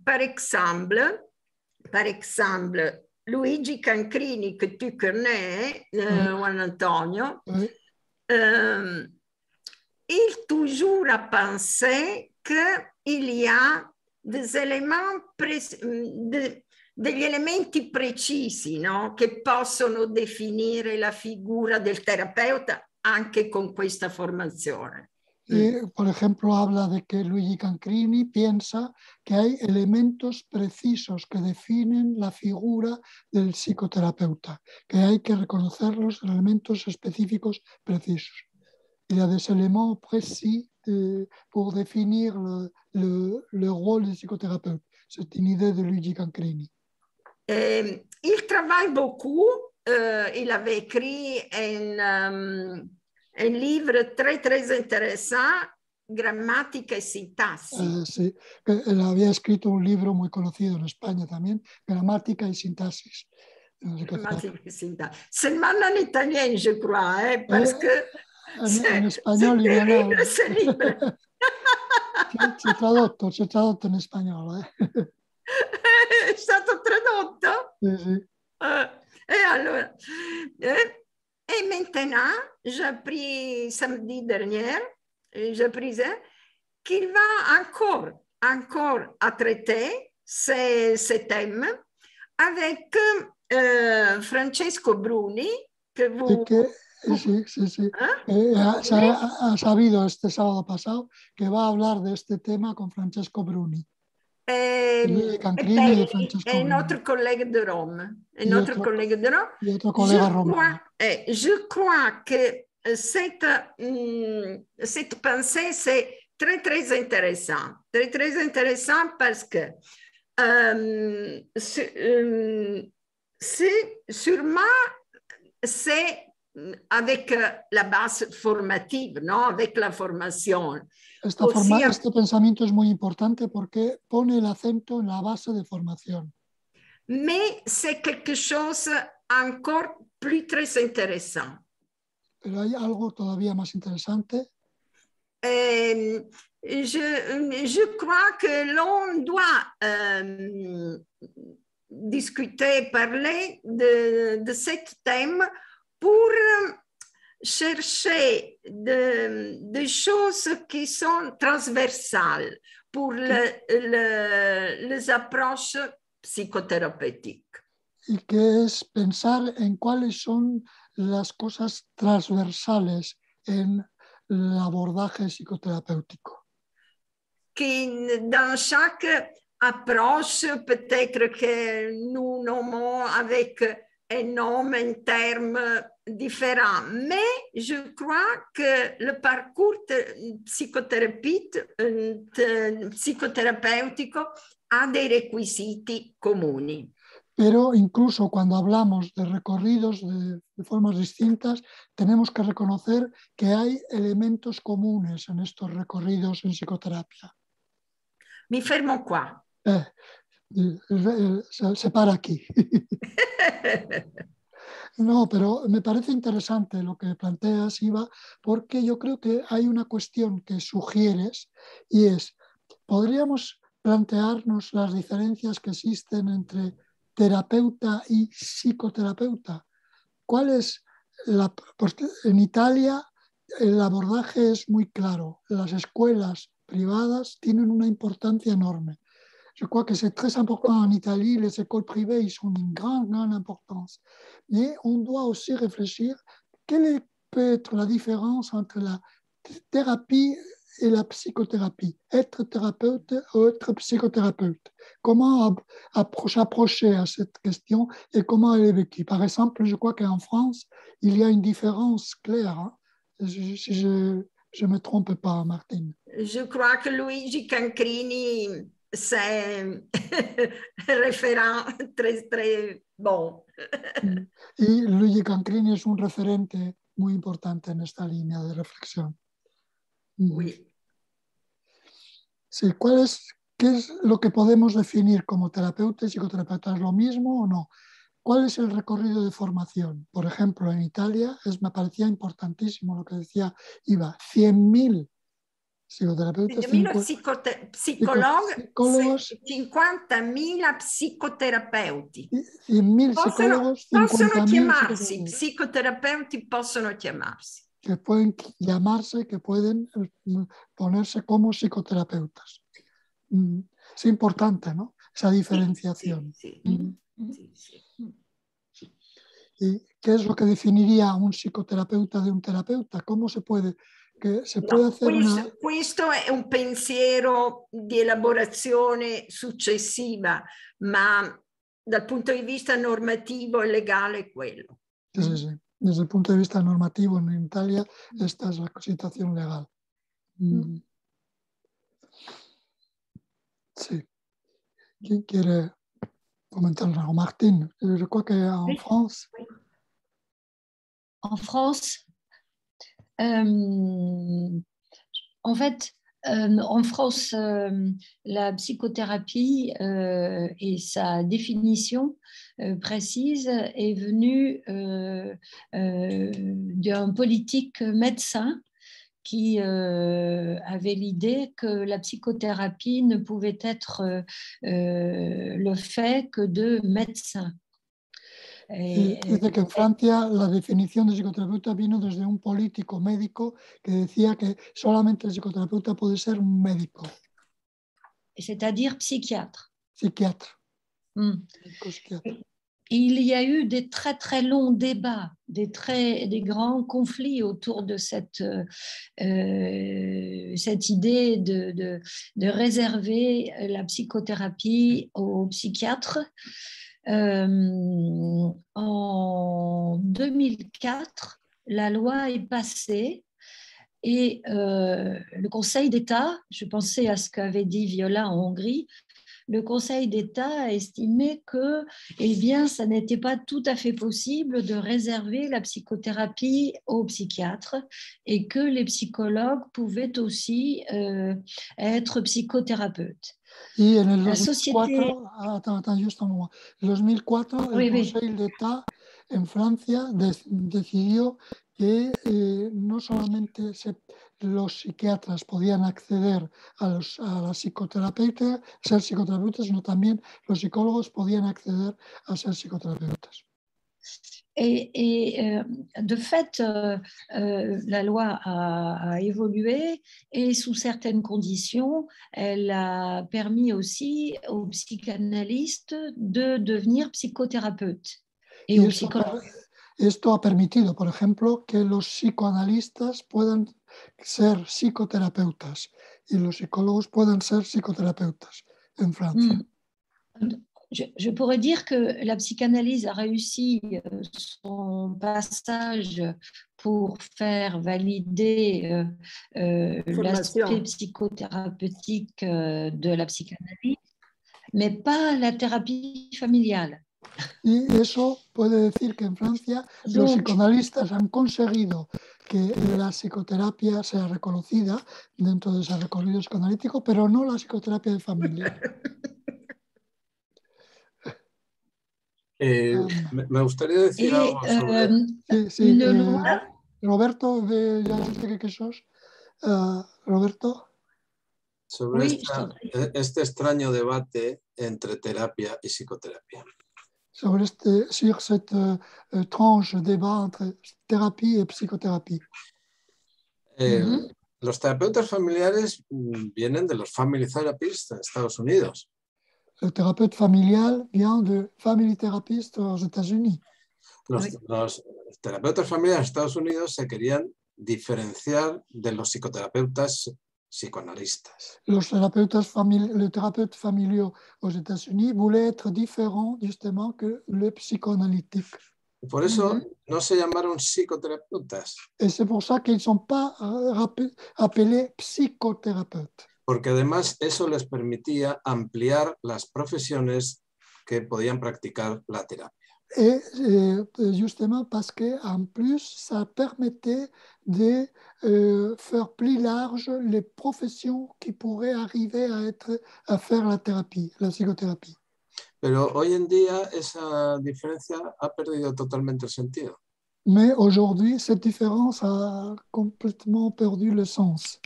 par exemple, Luigi Cancrini, que tu connais, Juan Antonio, il toujours a pensé qu'il y a des éléments degli elementi precisi, no? Che possono definire la figura del terapeuta anche con questa formazione. Por ejemplo, habla de que Luigi Cancrini piensa que hay elementos precisos que definen la figura del psicoterapeuta, que hay que reconocer los elementos específicos precisos. Il y a des éléments précis pour définir le rôle du psychothérapeute. C'est une idée de Luigi Cancrini. Il travaille beaucoup. Il avait écrit un livre très, très intéressant, Gramática y Sintaxis. Sí, él había escrito un libro muy conocido en España también, Gramática y Sintaxis. Gramática y Sintaxis. Seulement en italien, je crois, parce que en espagnol c'est terrible, ce livre. C'è tradotto in spagnolo. È stato tradotto? Sì. Et alors, et maintenant, j'ai appris samedi dernier, qu'il va encore à traiter ces thèmes avec Francesco Bruni, que vous... Sí. Ha sabido este sábado pasado que va a hablar de este tema con Francesco Bruni. Et notre collègue de Rome. Et notre collègue de Rome. Je crois que cette pensée, c'est très, très intéressant. Très, très intéressant parce que sûrement, c'est avec la base formative, ¿no? Avec la formación. Este pensamiento es muy importante porque pone el acento en la base de formación. Mais c'est quelque chose encore plus très intéressant. Pero hay algo todavía más interesante. Je crois que l'on doit discuter, parler de ce thème pour chercher des choses qui sont transversales pour les approches psicothérapeutiques. Y que es pensar en cuáles son las cosas transversales en el abordaje psicoterapéutico. Que dans chaque approche, peut-être que nous nommons avec un nom, un terme différent. Mais je crois que le parcours psicoterapéutico ha dei requisiti comuni. Pero incluso cuando hablamos de recorridos de formas distintas, tenemos que reconocer que hay elementos comunes en estos recorridos en psicoterapia. Mi fermo qua. Se para aquí. No, pero me parece interesante lo que planteas, Iva, porque yo creo que hay una cuestión que sugieres y es, ¿podríamos plantearnos las diferencias que existen entre terapeuta y psicoterapeuta? ¿Cuál es en Italia el abordaje es muy claro. Las escuelas privadas tienen una importancia énorme. Je crois que c'est très important en Italie, les écoles privées, ils sont d'une grande importance. Mais on doit aussi réfléchir, quelle peut être la différence entre la thérapie et la psychothérapie, être thérapeute ou être psychothérapeute. Comment s'approcher à cette question et comment elle est vécue? Par exemple, je crois qu'en France, il y a une différence claire, hein, si je ne me trompe pas, Martine. Je crois que Luigi Cancrini, c'est un référent très, très bon. Y Luigi Cancrini es un referente muy importante en esta línea de reflexión. Oui. Sí, ¿qué es lo que podemos definir como terapeuta y psicoterapeuta? ¿Es lo mismo o no? ¿Cuál es el recorrido de formación? Por ejemplo, en Italia me parecía importantísimo lo que decía Iva, 100.000 psicoterapeutas, 100.000 psicólogos, 50.000 psicoterapeuti. 100.000 psicólogos, 50.000 psicoterapeuti possono chiamarsi. Que pueden llamarse, que pueden ponerse como psicoterapeutas. Es importante, ¿no? Esa diferenciación. Sí. ¿Y qué es lo que definiría un psicoterapeuta de un terapeuta? ¿Cómo se puede hacer questo è un pensiero di elaborazione successiva, ma dal punto di vista normativo e legale è quello. Sí. Desde el punto de vista normativo en Italia, esta es la situación legal. Sí. ¿Quién quiere comentar algo? Martine, je crois qu'en France... En France, en fait, en France, la psychothérapie et sa définition précise est venue d'un politique médecin qui avait l'idée que la psychothérapie ne pouvait être le fait que de médecins. Dice que en Francia la definición de psicoterapeuta vino desde un político médico que decía que solamente el psicoterapeuta puede ser un médico. C'est-à-dire psychiatre. Psychiatre. Il y a eu des très très longs débats, des grands conflits autour de cette idée de réserver la psychothérapie aux psychiatres. En 2004, la loi est passée et le Conseil d'État, je pensais à ce qu'avait dit Viola en Hongrie, le Conseil d'État a estimé que, ça n'était pas tout à fait possible de réserver la psychothérapie aux psychiatres et que les psychologues pouvaient aussi être psychothérapeutes. Y en el 2004, en 2004 el Conseil d'État en Francia decidió que no solamente los psiquiatras podían acceder a la psicoterapeuta, ser psicoterapeutas, sino también los psicólogos podían acceder a ser psicoterapeutas. Et de fait, la loi a évolué et sous certaines conditions, elle a permis aussi aux psychanalystes de devenir psychothérapeutes et aux psychologues. Esto ha permitido, por ejemplo, que los psicoanalistas puedan ser psicoterapeutas y los psicólogos puedan ser psicoterapeutas en Francia. Je pourrais dire que la psychanalyse a réussi son passage pour faire valider l'aspect psychothérapeutique de la psychanalyse, mais pas la thérapie familiale. Y eso puede decir que en Francia los psicoanalistas han conseguido que la psicoterapia sea reconocida dentro de ese recorrido psicoanalítico, pero no la psicoterapia de familia. Me gustaría decir algo sobre... Roberto, ya sé que sos. Roberto. Sobre este extraño debate entre terapia y psicoterapia. Sur cette étrange débat entre thérapie et psychothérapie. Los terapeutas familiares vienen de los family therapists en Estados Unidos. Le thérapeute familial vient de family therapist aux États-Unis. Los terapeutas familiares en Estados Unidos se querían diferenciar de los psicoterapeutas psicoanalistas. Les thérapeutes familiaux aux États-Unis voulaient être différents justement que les psychoanalytiques. Y por eso no se llamaron psicoterapeutas. Et c'est pour ça qu'ils ne sont pas appelés psychothérapeutes. Porque además eso les permitía ampliar las profesiones que podían practicar la terapia. Et justement parce qu'en plus, ça permettait de faire plus large les professions qui pourraient arriver à faire la thérapie, la psychothérapie. Pero hoy en día esa diferencia ha perdido totalmente el sentido. Mais aujourd'hui, cette différence a complètement perdu le sens.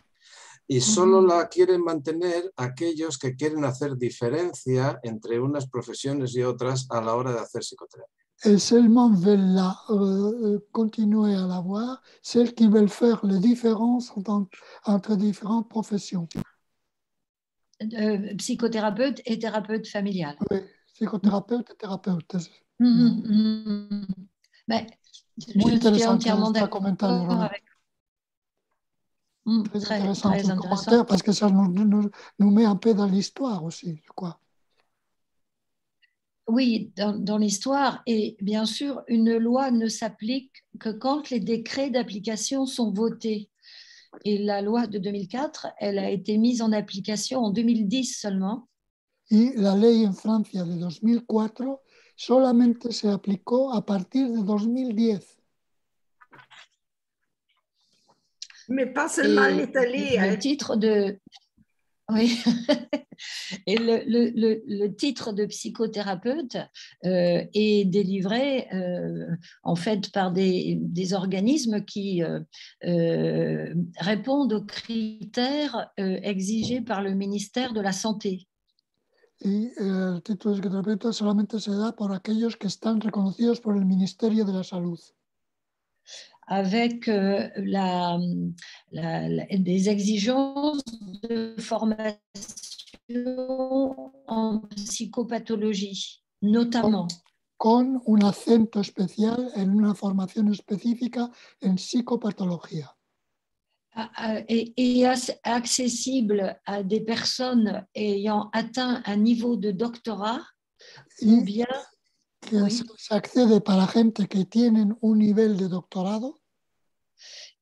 Y solo la quieren mantener aquellos que quieren hacer diferencia entre unas profesiones y otras a la hora de hacer psicoterapia. Et seulement veulent continuer à l'avoir, celles qui veulent faire les différences entre différentes professions. Psychothérapeute et thérapeute familial. Oui, psychothérapeute et thérapeute. Mais Muy je suis interesante entièrement este d'accord comentario, Roland. avec. Très intéressant ton commentaire parce que ça nous met un peu dans l'histoire aussi, je crois. Oui, dans l'histoire. Et bien sûr, une loi ne s'applique que quand les décrets d'application sont votés. Et la loi de 2004, elle a été mise en application en 2010 seulement. Y la ley en Francia de 2004 solamente se aplicó a partir de 2010. Mais pas seulement l'Italie. Le titre de... Oui. Et le titre de psychothérapeute est délivré en fait par des organismes qui répondent aux critères exigés par le ministère de la Santé. Y el título de psicoterapeuta solamente se da por aquellos que están reconocidos por el Ministerio de la Salud. Avec des exigences de formation en psychopathologie, notamment. Con un acento especial en una formación específica en psicopatología. Et accessible à des personnes ayant atteint un niveau de doctorat ou bien... Que se accede para gente que tienen un nivel de doctorado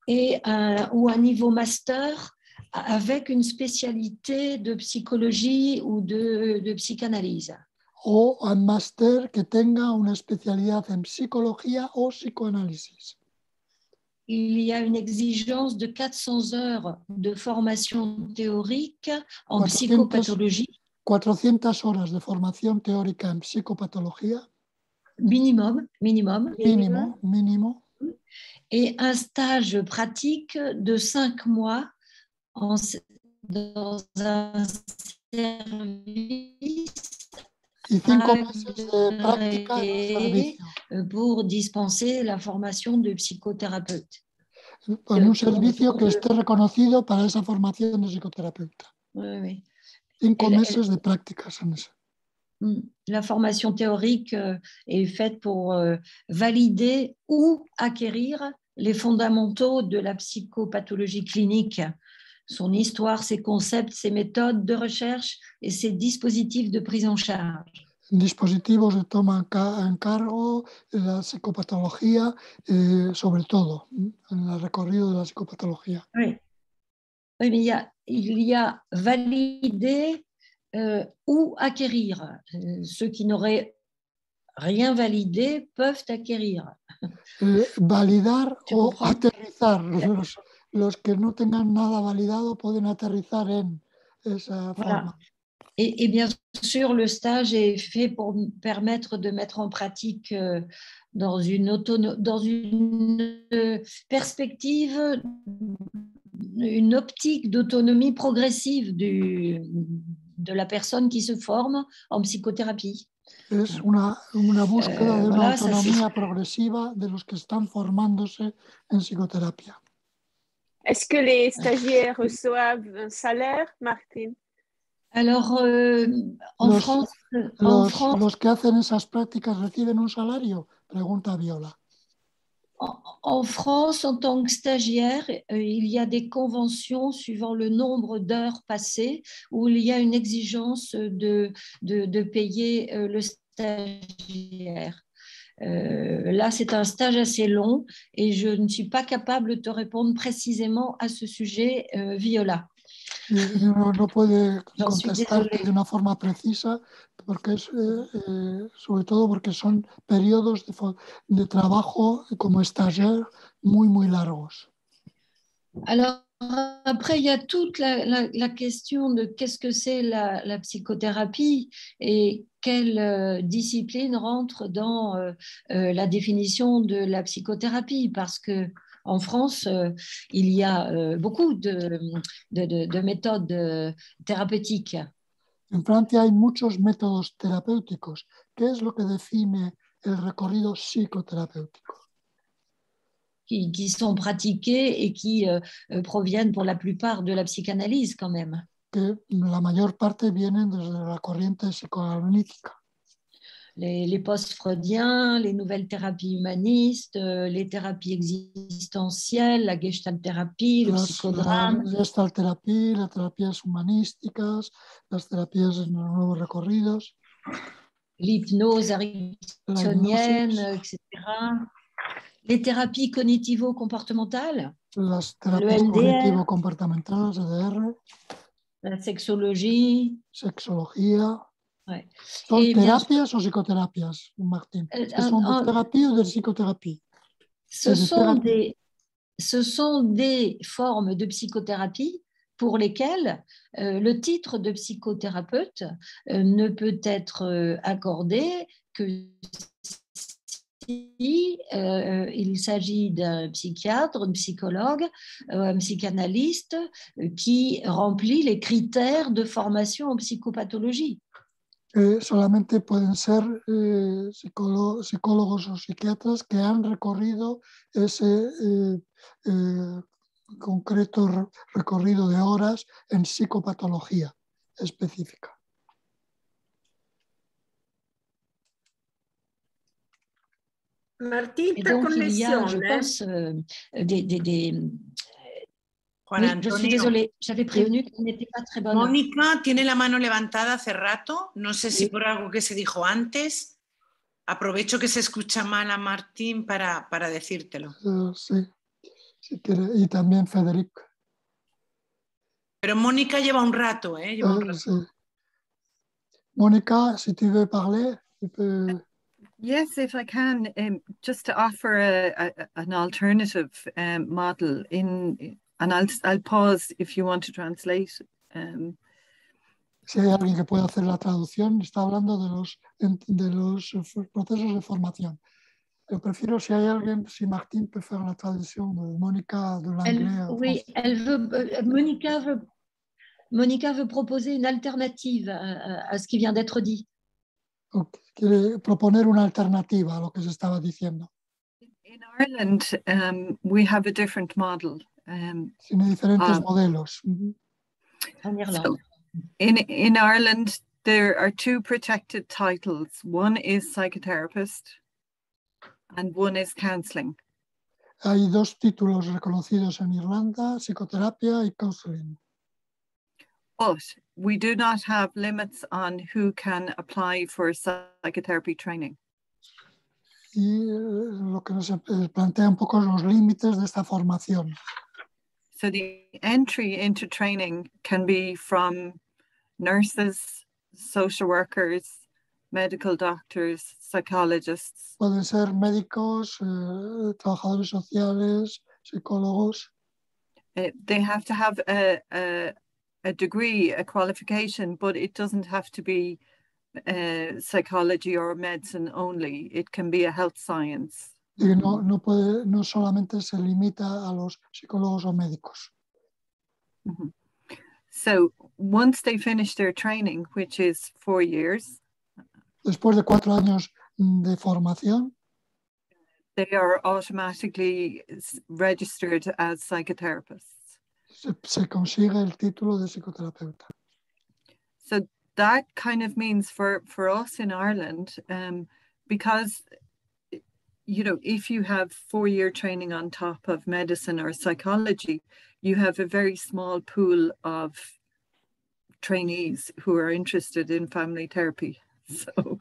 ou un niveau master avec une spécialité de psychologie ou de psychanalyse. O un máster que tenga una especialidad en psicología o psicoanálisis. Il y a une exigence de 400 heures de formation théorique en psychopathologie. 400 horas de formación teórica en psicopatología. Minimum. Et un stage pratique de 5 mois dans un service y 5 meses de práctica en un servicio. Pour dispenser la formation de psychothérapeute. En un servicio que esté reconocido para esa formación de psicoterapeuta. Oui. 5 meses de prácticas en eso. La formation théorique est faite pour valider ou acquérir les fondamentaux de la psychopathologie clinique, son histoire, ses concepts, ses méthodes de recherche et ses dispositifs de prise en charge. Dispositivos de toma en cargo, la psicopatología, sobre todo, en el recorrido de la psicopatología. Oui, mais il y a valider ou acquérir. Ceux qui n'auraient rien validé peuvent acquérir. Validar o aterrizar. Los que no tengan nada validado pueden aterrizar en esa forma. Et bien sûr, le stage est fait pour permettre de mettre en pratique dans une perspective, une optique d'autonomie progressive de la personne qui se forme en psychothérapie. Es una búsqueda de una autonomía progresiva de los que están formándose en psicoterapia. Est-ce que les stagiaires reçoivent un salaire, Martine? Alors, en France... Los que hacen esas prácticas reciben un salario, pregunta Viola. En France, en tant que stagiaire, il y a des conventions suivant le nombre d'heures passées où il y a une exigence de payer le stagiaire. Là, c'est un stage assez long et je ne suis pas capable de te répondre précisément à ce sujet, Viola. No puede contestarte de una forma precisa porque sobre todo porque son periodos de trabajo como stagiaire muy largos. Alors, après, il y a toute la question de qu'est-ce que c'est la psychothérapie et quelle discipline rentre dans la définition de la psychothérapie, parce que en France, il y a beaucoup de méthodes thérapeutiques. En Francia hay muchos métodos terapéuticos. ¿Qué es lo que define el recorrido psicoterapéutico? Qui sont pratiqués et qui proviennent pour la plupart de la psychanalyse quand même. Que la mayor parte vienen desde la corriente psicoanalítica. Les post-freudiens, les nouvelles thérapies humanistes, les thérapies existentielles, la gestalt-thérapie, le psychodrame. La gestalt-thérapie, las terapias humanísticas, las terapias en los nuevos recorridos. L'hypnose ericksonienne, etc. Les thérapies cognitivo-comportementales. Las terapias cognitivo-comportamentales, EDR. La sexologie. Sexología. Ouais. ¿Son terapias o psicoterapias, Martín? ¿Son de terapia o de psicoterapia? Ce sont des formes de psychothérapie pour lesquelles le titre de psychothérapeute ne peut être accordé que si il s'agit d'un psychiatre, un psychologue, un psychanalyste qui remplit les critères de formation en psychopathologie. Solamente pueden ser psicólogos o psiquiatras que han recorrido ese concreto recorrido de horas en psicopatología específica. Martín, ta connexion, je pense, Juan Antonio. Je suis désolée, j'avais prévenu que n'était pas très bonne. Mónica tiene la mano levantada hace rato, no sé si por algo que se dijo antes. Aprovecho que se escucha mal a Martín para decírtelo. Sí, si quiere, y también Federico. Pero Mónica lleva un rato, ¿eh? Lleva un rato. Sí. Mónica, si tu veux parler, tu peux... Yes, if I can, just to offer an alternative model and I'll pause if you want to translate. Si hay alguien que pueda hacer la traducción, está hablando de los procesos de formación. Yo prefiero si hay alguien, si Martín peut faire la traduction de Mónica de l'anglais. Oui, Mónica veut proposer une alternative à ce qui vient d'être dit. Quiere proponer una alternativa a lo que se estaba diciendo. In Ireland, we have a different model. Tiene diferentes modelos. En Irlande. So in Ireland, there are two protected titles. One is psychotherapist and one is counselling. Hay dos títulos reconocidos en Irlanda, psicoterapia y counseling. But we do not have limits on who can apply for psychotherapy training. Y lo que nos plantea un poco los límites de esta formación. So the entry into training can be from nurses, social workers, medical doctors, psychologists. Pueden ser médicos, trabajadores sociales, psicólogos. They have to have a degree, a qualification, but it doesn't have to be psychology or medicine only. It can be a health science. Y no solamente se limita a los psicólogos o médicos. Mm-hmm. So once they finish their training, which is 4 years, después de 4 años de formación, they are automatically registered as psychotherapists. Se consigue el título de psicoterapeuta. So that kind of means for us in Ireland, because you know, if you have 4-year training on top of medicine or psychology, you have a very small pool of trainees who are interested in family therapy. So.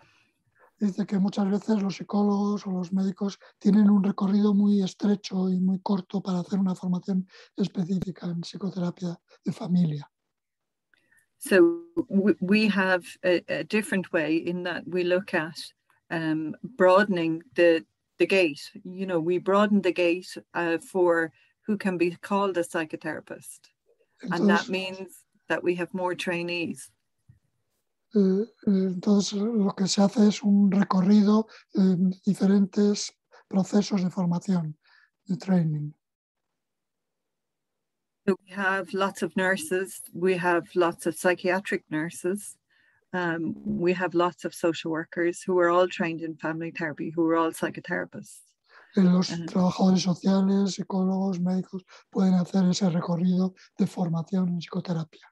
Dice que muchas veces los psicólogos o los médicos tienen un recorrido muy estrecho y muy corto para hacer una formación específica en psicoterapia de familia. So we have a different way in that we look at broadening the gate. You know, we broaden the gate for who can be called a psychotherapist. Entonces, and that means that we have more trainees. Entonces lo que se hace es un recorrido en diferentes procesos de formación, de training. So we have lots of nurses, we have lots of psychiatric nurses, we have lots of social workers who are all trained in family therapy, who are all psychotherapists. Los trabajadores sociales, psicólogos, médicos pueden hacer ese recorrido de formación en psicoterapia.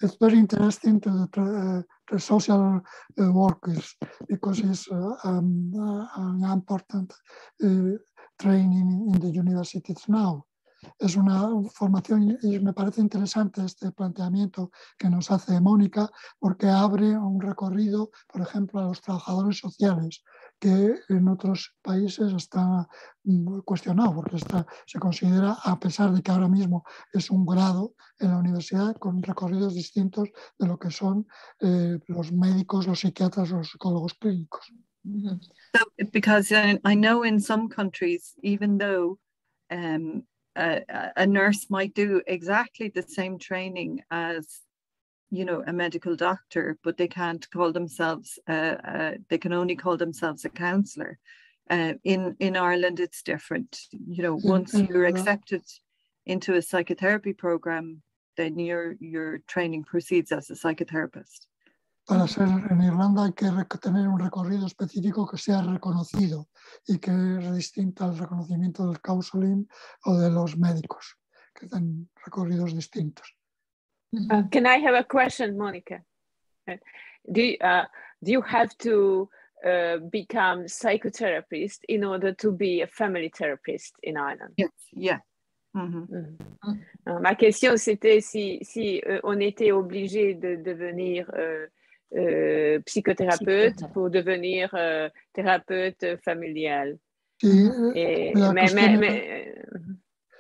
It's very interesting to the social workers because it's an important training in the universities now. Es una formación y me parece interesante este planteamiento que nos hace Mónica porque abre un recorrido, por ejemplo, a los trabajadores sociales que en otros países está cuestionado porque se considera, a pesar de que ahora mismo es un grado en la universidad con recorridos distintos de lo que son los médicos, los psiquiatras o los psicólogos clínicos. So, because I know in some countries, even though a nurse might do exactly the same training as, you know, a medical doctor, but they can't call themselves, they can only call themselves a counsellor. In Ireland, it's different. You know, once you're accepted into a psychotherapy program, then your training proceeds as a psychotherapist. Para ser en Irlanda hay que tener un recorrido específico que sea reconocido y que es distinto al reconocimiento del counseling o de los médicos, que tienen recorridos distintos. Can I have a question, Monica? Do you have to become psychotherapist in order to be a family therapist in Ireland? Yes, yeah. Ma question, c'était si on était obligé de devenir psychothérapeute pour devenir thérapeute familial. Sí,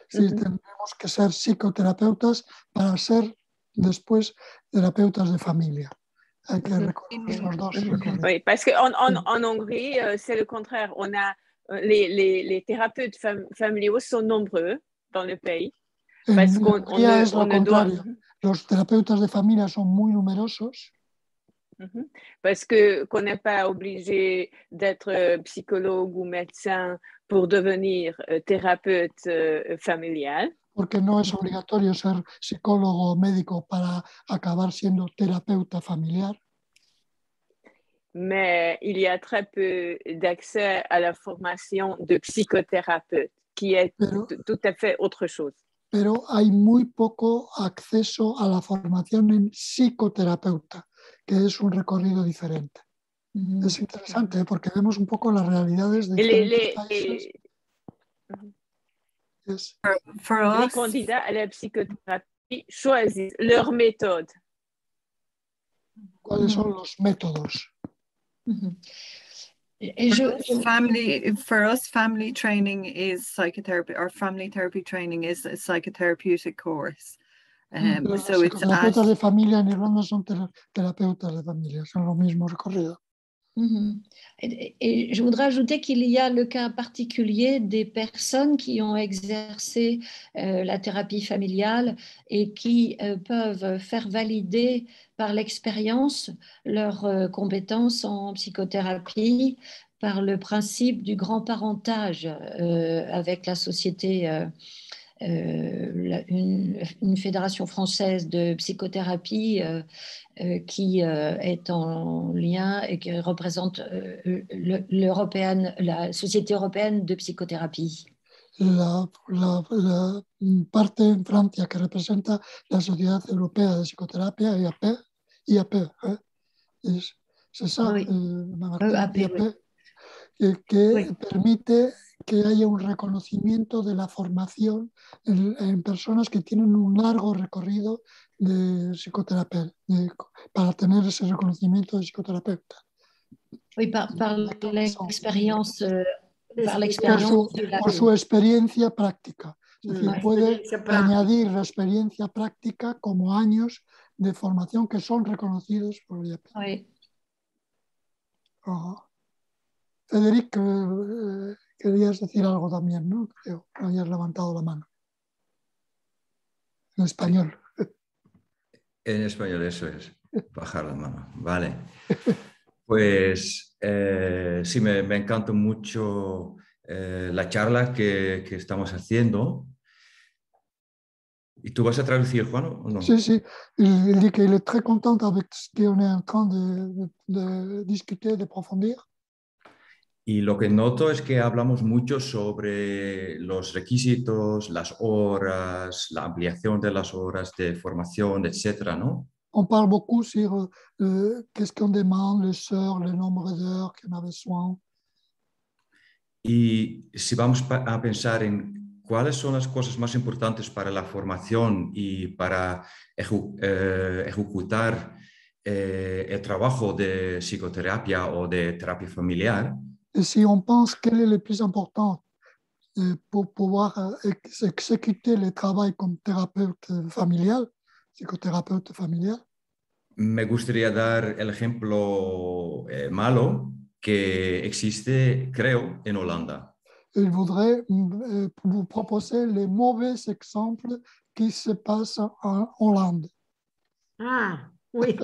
tenemos que ser psicoterapeutas para ser después terapeutas de familia. Hay que reconocer esos dos. Oui, parce qu'en Hongrie, c'est le contraire. On a les thérapeutes familiaux sont nombreux dans le pays. Parce qu'on es lo contrario. Los terapeutas de familia son muy numerosos. Parce qu'on n'est pas obligé d'être psychologue ou médecin pour devenir thérapeute familial. Porque no es obligatorio ser psicólogo o médico para acabar siendo terapeuta familiar. Mais il y a très peu d'accès à la formation de psychothérapeute, qui est tout à fait autre chose. Pero hay muy poco acceso a la formación en psicoterapeuta, que es un recorrido diferente. Es interesante porque vemos un poco las realidades de diferentes países. Yes. Les candidats à la psychothérapie choisissent leur méthode. ¿Cuáles son los métodos? For us, family training is psychotherapy, or family therapy training is a psychotherapeutic course. So los terapeutas de familia en Irlanda son terapeutas de familia, son lo mismo recorrido. Et je voudrais ajouter qu'il y a le cas particulier des personnes qui ont exercé la thérapie familiale et qui peuvent faire valider par l'expérience leurs compétences en psychothérapie par le principe du grand parentage avec la société, une fédération française de psychothérapie qui est en lien et qui représente la Société européenne de psychothérapie. La parte en Francia que representa la Sociedad Europea de Psicoterapia, IAP, c'est ça, oui. IAP, que permite que haya un reconocimiento de la formación en personas que tienen un largo recorrido de psicoterapeuta, para tener ese reconocimiento de psicoterapeuta. Oui, par l'expérience. Por su experiencia práctica. Es decir, puede añadir la experiencia práctica como años de formación que son reconocidos por el IAP. Oui. Federic, querías decir algo también, ¿no? Creo que habías levantado la mano. En español. En español, eso es. Bajar la mano. Vale. Pues sí, me encanta mucho la charla que estamos haciendo. ¿Y tú vas a traducir, Juan, o no? Sí, sí. Il dit qu'il est très content avec ce qu'on est en train de discuter, d'approfondir. Y lo que noto es que hablamos mucho sobre los requisitos, las horas, la ampliación de las horas de formación, etcétera, ¿no? On parle beaucoup sur qu'est-ce qu'on demande, les heures, le nombre d'heures qu'on a besoin. Y si vamos a pensar en cuáles son las cosas más importantes para la formación y para ejecutar el trabajo de psicoterapia o de terapia familiar, Et si on pense quel est le plus important pour pouvoir exécuter le travail comme thérapeute familial, psychothérapeute familial, me gustaría dar el ejemplo malo que existe, creo, en Holanda. il voudrait vous proposer les mauvais exemples qui se passent en Hollande. Ah, oui.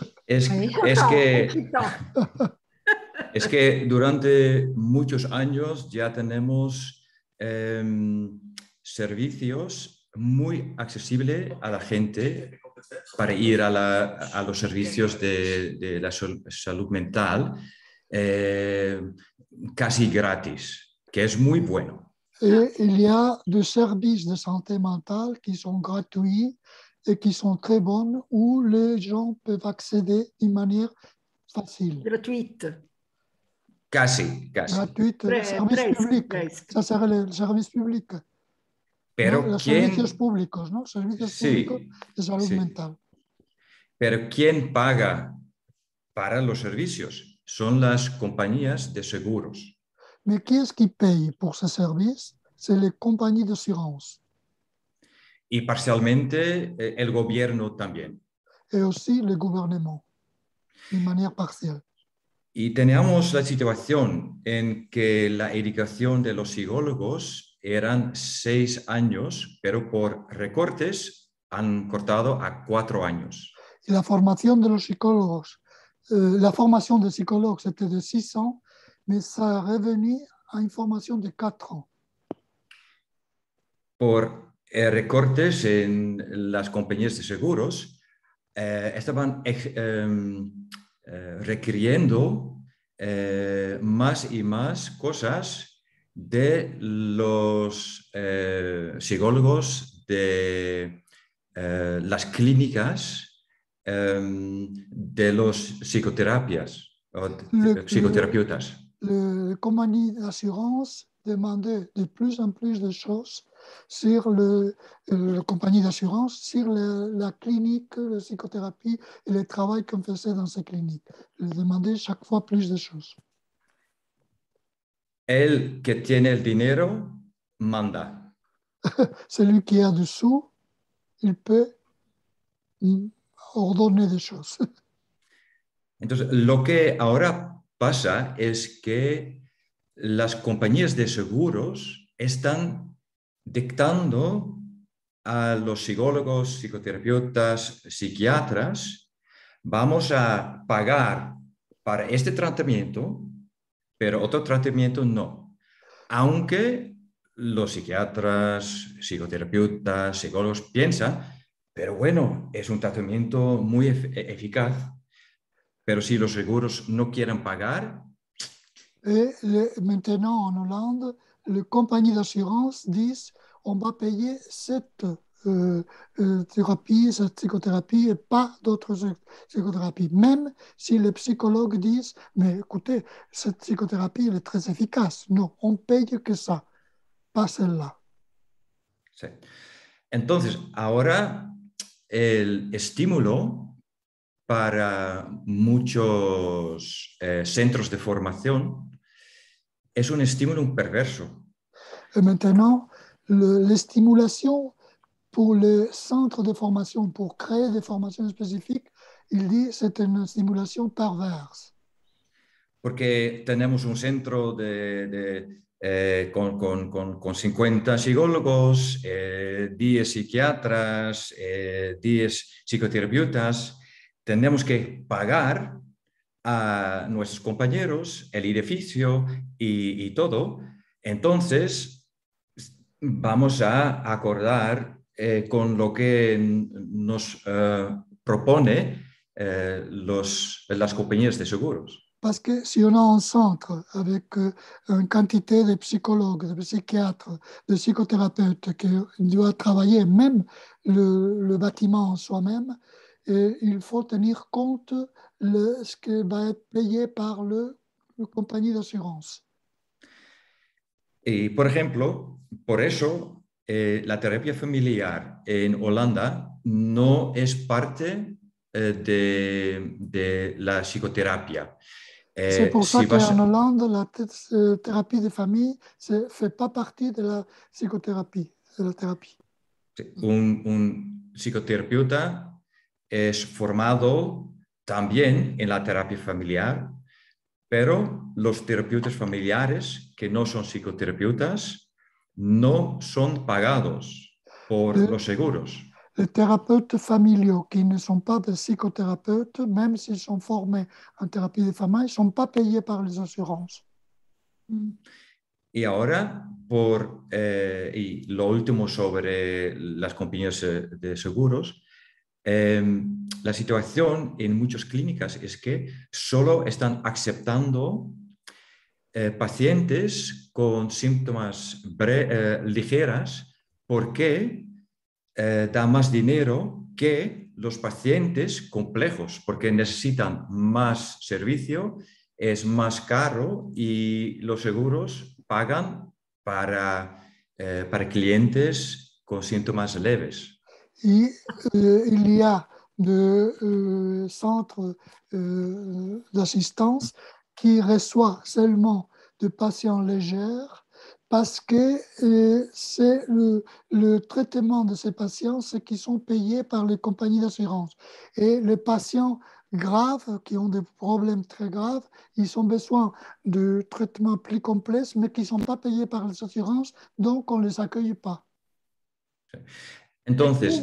Es que durante muchos años ya tenemos servicios muy accesibles a la gente para ir a los servicios de la salud mental casi gratis, que es muy bueno. Et il y a des services de santé mentale qui sont gratuits et qui sont très bons où les gens peuvent accéder d'une manière facile. Gratuite. Casi. Gratuite, service public. Ça serait le service public. Pero ¿no? Los servicios públicos, ¿no? Servicios públicos de salud mental. Pero ¿quién paga para los servicios? Son las compañías de seguros. Mais qui est-ce qui paye pour ce service? C'est les compagnies d'assurance. Y parcialmente el gobierno también. Et aussi le gouvernement, de manière partielle. Y teníamos la situación en que la educación de los psicólogos eran 6 años, pero por recortes han cortado a 4 años. Y la formación de los psicólogos, la formación de psicólogos était de 6 ans, mais ça a revenu à une formation de 4 ans. Por recortes en las compañías de seguros, estaban requiriendo más y más cosas de los psicólogos de las clínicas de los psicoterapeutas. La compagnie d'assurance demandait de plus en plus de choses sur la compagnie d'assurance, sur la clinique de psychothérapie et le travail qu'on faisait dans ces cliniques. Il demandait chaque fois plus de choses. El que tiene el dinero manda. Celui qui a du sous, il peut ordonner des choses. Entonces, lo que ahora pasa es que las compañías de seguros están dictando a los psicólogos, psicoterapeutas, psiquiatras, vamos a pagar para este tratamiento, pero otro tratamiento no. Aunque los psiquiatras, psicoterapeutas, psicólogos piensan, pero bueno, es un tratamiento muy eficaz. Pero si los seguros no quieren pagar... Et maintenant, en Hollande, les compagnies d'assurance disent on va payer cette thérapie, cette psychothérapie et pas d'autres psychothérapies. Même si les psychologues disent, mais écoutez, cette psychothérapie, elle est très efficace. Non, on paye que ça, pas celle-là. Sí. Entonces, ahora el estímulo para muchos centros de formación es un estímulo perverso. Et maintenant, les stimulations pour les centres de formation, pour créer des formations spécifiques, il dit c'est une stimulation perverse. Porque tenemos un centro con 50 psicólogos, 10 psiquiatras, 10 psicoterapeutas. Tenemos que pagar a nuestros compañeros el edificio y todo. Entonces, vamos a acordar con lo que nos propone las compañías de seguros. Parce que si on a un centre avec une quantité de psychologues, de psychiatres, de psychothérapeutes qui doit travailler même le bâtiment en soi-même, il faut tenir compte de ce qui va être payé par la compagnie d'assurance. Y, por ejemplo, por eso la terapia familiar en Holanda no es parte de la psicoterapia. C'est pour ça qu'en Hollande, la thérapie de famille ne fait pas partie de la psychothérapie, de la thérapie. Un psicoterapeuta es formado también en la terapia familiar, pero los terapeutas familiares que no son psicoterapeutas no son pagados por los seguros. Les thérapeutes familiaux qui ne sont pas des psychothérapeutes, même s'ils sont formés en thérapie de famille, ne sont pas payés par les assurances. Y ahora, y lo último sobre las compañías de seguros, la situación en muchas clínicas es que solo están aceptando pacientes con síntomas ligeras porque da más dinero que los pacientes complejos, porque necesitan más servicio, es más caro y los seguros pagan para clientes con síntomas leves. Y il y a des centres d'assistance qui reçoivent seulement des patients légers parce que c'est le traitement de ces patients, c'est qui sont payés par les compagnies d'assurance. Et les patients graves, qui ont des problèmes très graves, ils ont besoin de traitements plus complexes, mais qui ne sont pas payés par les assurances, donc on ne les accueille pas. Entonces,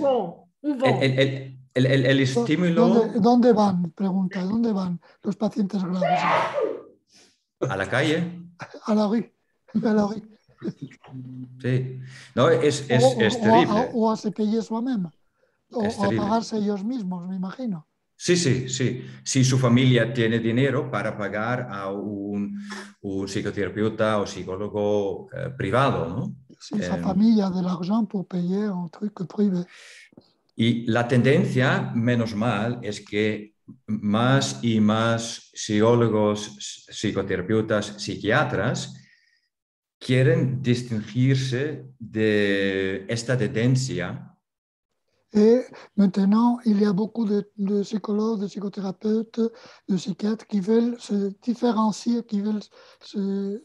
el estímulo... ¿Dónde van? Pregunta, ¿dónde van los pacientes graves? A la calle. A la rue. A la rue. Sí, no, es terrible. O a se payer soi-même, o a pagarse ellos mismos, me imagino. Sí. Si su familia tiene dinero para pagar a un psicoterapeuta o psicólogo privado, ¿no? Si sa famille a de l'argent pour payer un truc privé. Y la tendencia, menos mal, es que más y más psicólogos, psicoterapeutas, psiquiatras quieren distinguirse de esta tendencia. Et maintenant, il y a beaucoup de psychologues, de psychothérapeutes, de psychiatres qui veulent se différencier, qui veulent se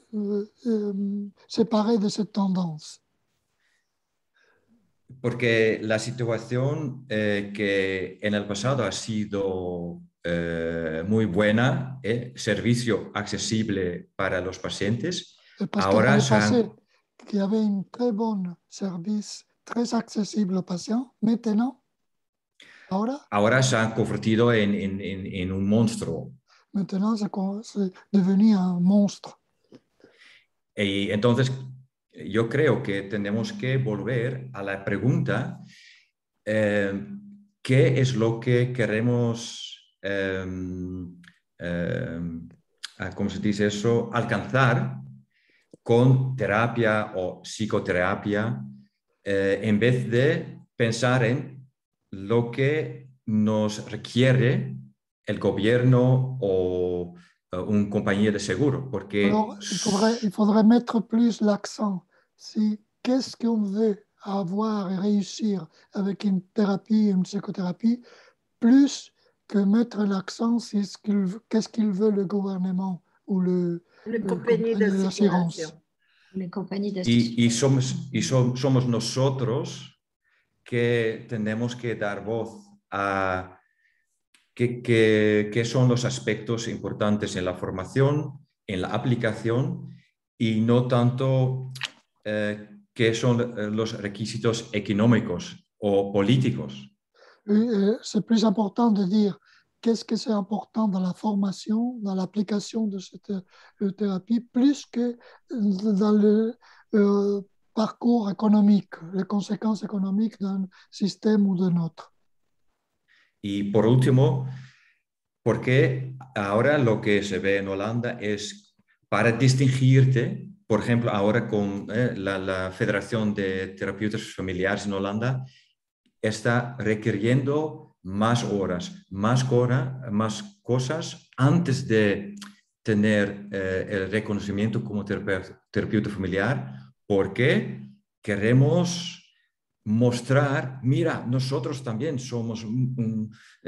séparer de cette tendance. Porque la situación que en el pasado ha sido muy buena, servicio accesible para los pacientes, ahora qu'il y avait un très bon service, très accessible aux patients. Maintenant, ahora se han convertido en un monstruo. Maintenant, c'est devenu un monstre. Y entonces, yo creo que tenemos que volver a la pregunta, ¿qué es lo que queremos, ¿cómo se dice eso?, alcanzar con terapia o psicoterapia, en vez de pensar en lo que nos requiere el gobierno o una compañía de seguro, porque... Alors, il faudrait mettre plus l'accent. Si, qu'est-ce qu'on veut avoir et réussir avec une thérapie, une psychothérapie, plus que mettre l'accent sur qu'est-ce qu'il veut le gouvernement ou le compagnie d'assurance. Les compagnies d'assurance. Somos nosotros que tenemos que dar voz a qué son los aspectos importantes en la formación, en la aplicación, y no tanto qué son los requisitos económicos o políticos. C'est plus important de dire qu'est-ce que c'est important dans la formation, dans l'application de cette thérapie, plus que dans le parcours économique, les conséquences économiques d'un système ou d'un autre. Y por último, porque ahora lo que se ve en Holanda es para distinguirte, por ejemplo, ahora con la Federación de Terapeutas Familiares en Holanda, está requiriendo más horas, más cosas antes de tener el reconocimiento como terapeuta familiar, porque queremos mostrar, mira, nosotros también somos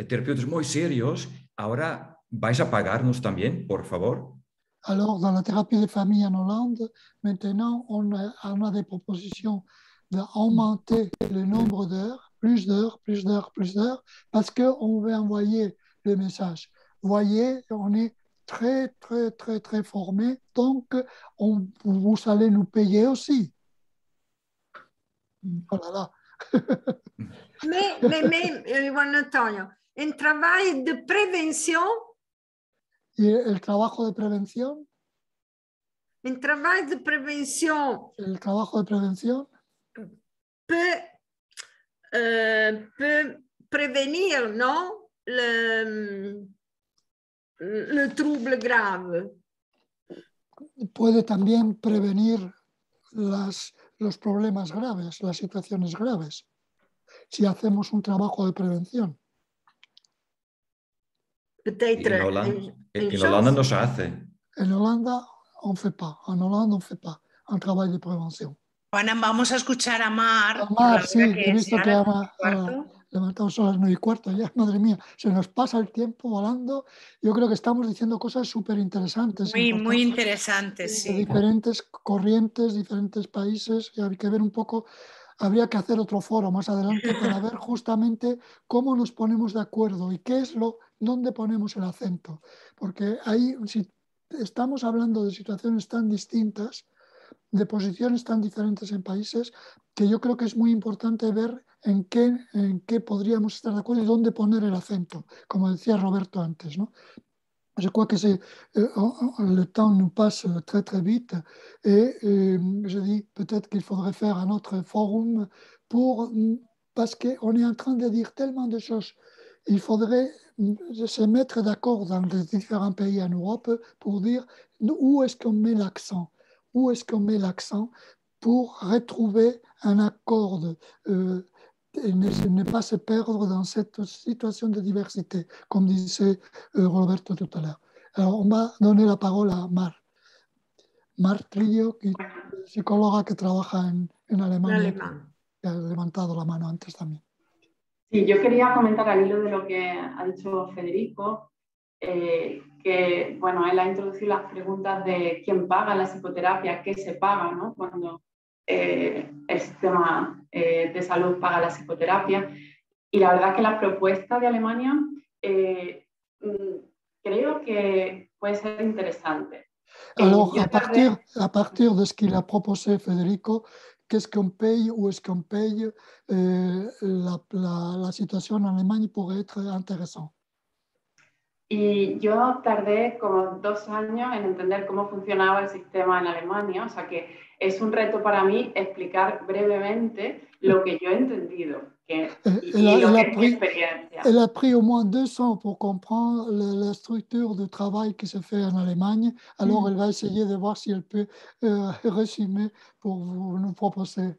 terapeutas muy serios, ahora vais a pagarnos también, por favor. Alors, dans la thérapie de famille en Hollande, maintenant, on a des propositions d'augmenter le nombre d'heures, plus d'heures, parce qu'on veut envoyer le message. Voyez, on est très formés, donc vous allez nous payer aussi. Oh là là. Mais, Juan Antonio, un travail de prévention. ¿Y el trabajo de prevención? Un travail de prévention. El trabajo de prevención peut prévenir, non, le trouble grave. Puede también prevenir los problemas graves, las situaciones graves, si hacemos un trabajo de prevención. Peut-être en Holanda no se hace. En Holanda, on fait pas. En Holanda, on fait pas un travail de prevención. Juana, vamos a escuchar a Mar. Mar, sí, he visto que ha levantado son las 9:15 ya, madre mía, se nos pasa el tiempo volando. Yo creo que estamos diciendo cosas súper interesantes. Muy interesantes, sí. De diferentes corrientes, diferentes países, y hay que ver un poco, habría que hacer otro foro más adelante para ver justamente cómo nos ponemos de acuerdo y qué es dónde ponemos el acento. Porque ahí, si estamos hablando de situaciones tan distintas, de posiciones tan diferentes en países, que yo creo que es muy importante ver en qué podríamos estar de acuerdo y dónde poner el acento, como decía Roberto antes, ¿no? Je crois que le temps nous passe très vite et je dis peut-être qu'il faudrait faire un autre forum parce qu'on est en train de dire tellement de choses. Il faudrait se mettre d'accord dans les différents pays en Europe pour dire où est-ce qu'on met l'accent. Où est-ce qu'on met l'accent pour retrouver un accord et ne pas se perdre dans cette situation de diversité, comme disait Roberto tout à l'heure. Alors, on va donner la parole a Mar. Mar Trillo, psicóloga que trabaja en Alemania, que ha levantado la mano antes también. Sí, yo quería comentar al hilo de lo que ha dicho Federico, que bueno, él ha introducido las preguntas de quién paga la psicoterapia, qué se paga, ¿no? Cuando el sistema de salud paga la psicoterapia. Y la verdad que la propuesta de Alemania creo que puede ser interesante. Alors, à partir de ce qu'il a proposé Federico, qu'est-ce qu'on paye, où est-ce qu'on paye, la situation en Allemagne pourrait être intéressante. Y yo tardé como 2 años en entender cómo funcionaba el sistema en Alemania, o sea que es un reto para mí explicar brevemente lo que yo he entendido y lo que es mi experiencia. Elle a pris au moins 2 ans pour comprendre la structure de travail qui se fait en Allemagne, alors elle va essayer de voir si elle peut résumer pour vous nous proposer.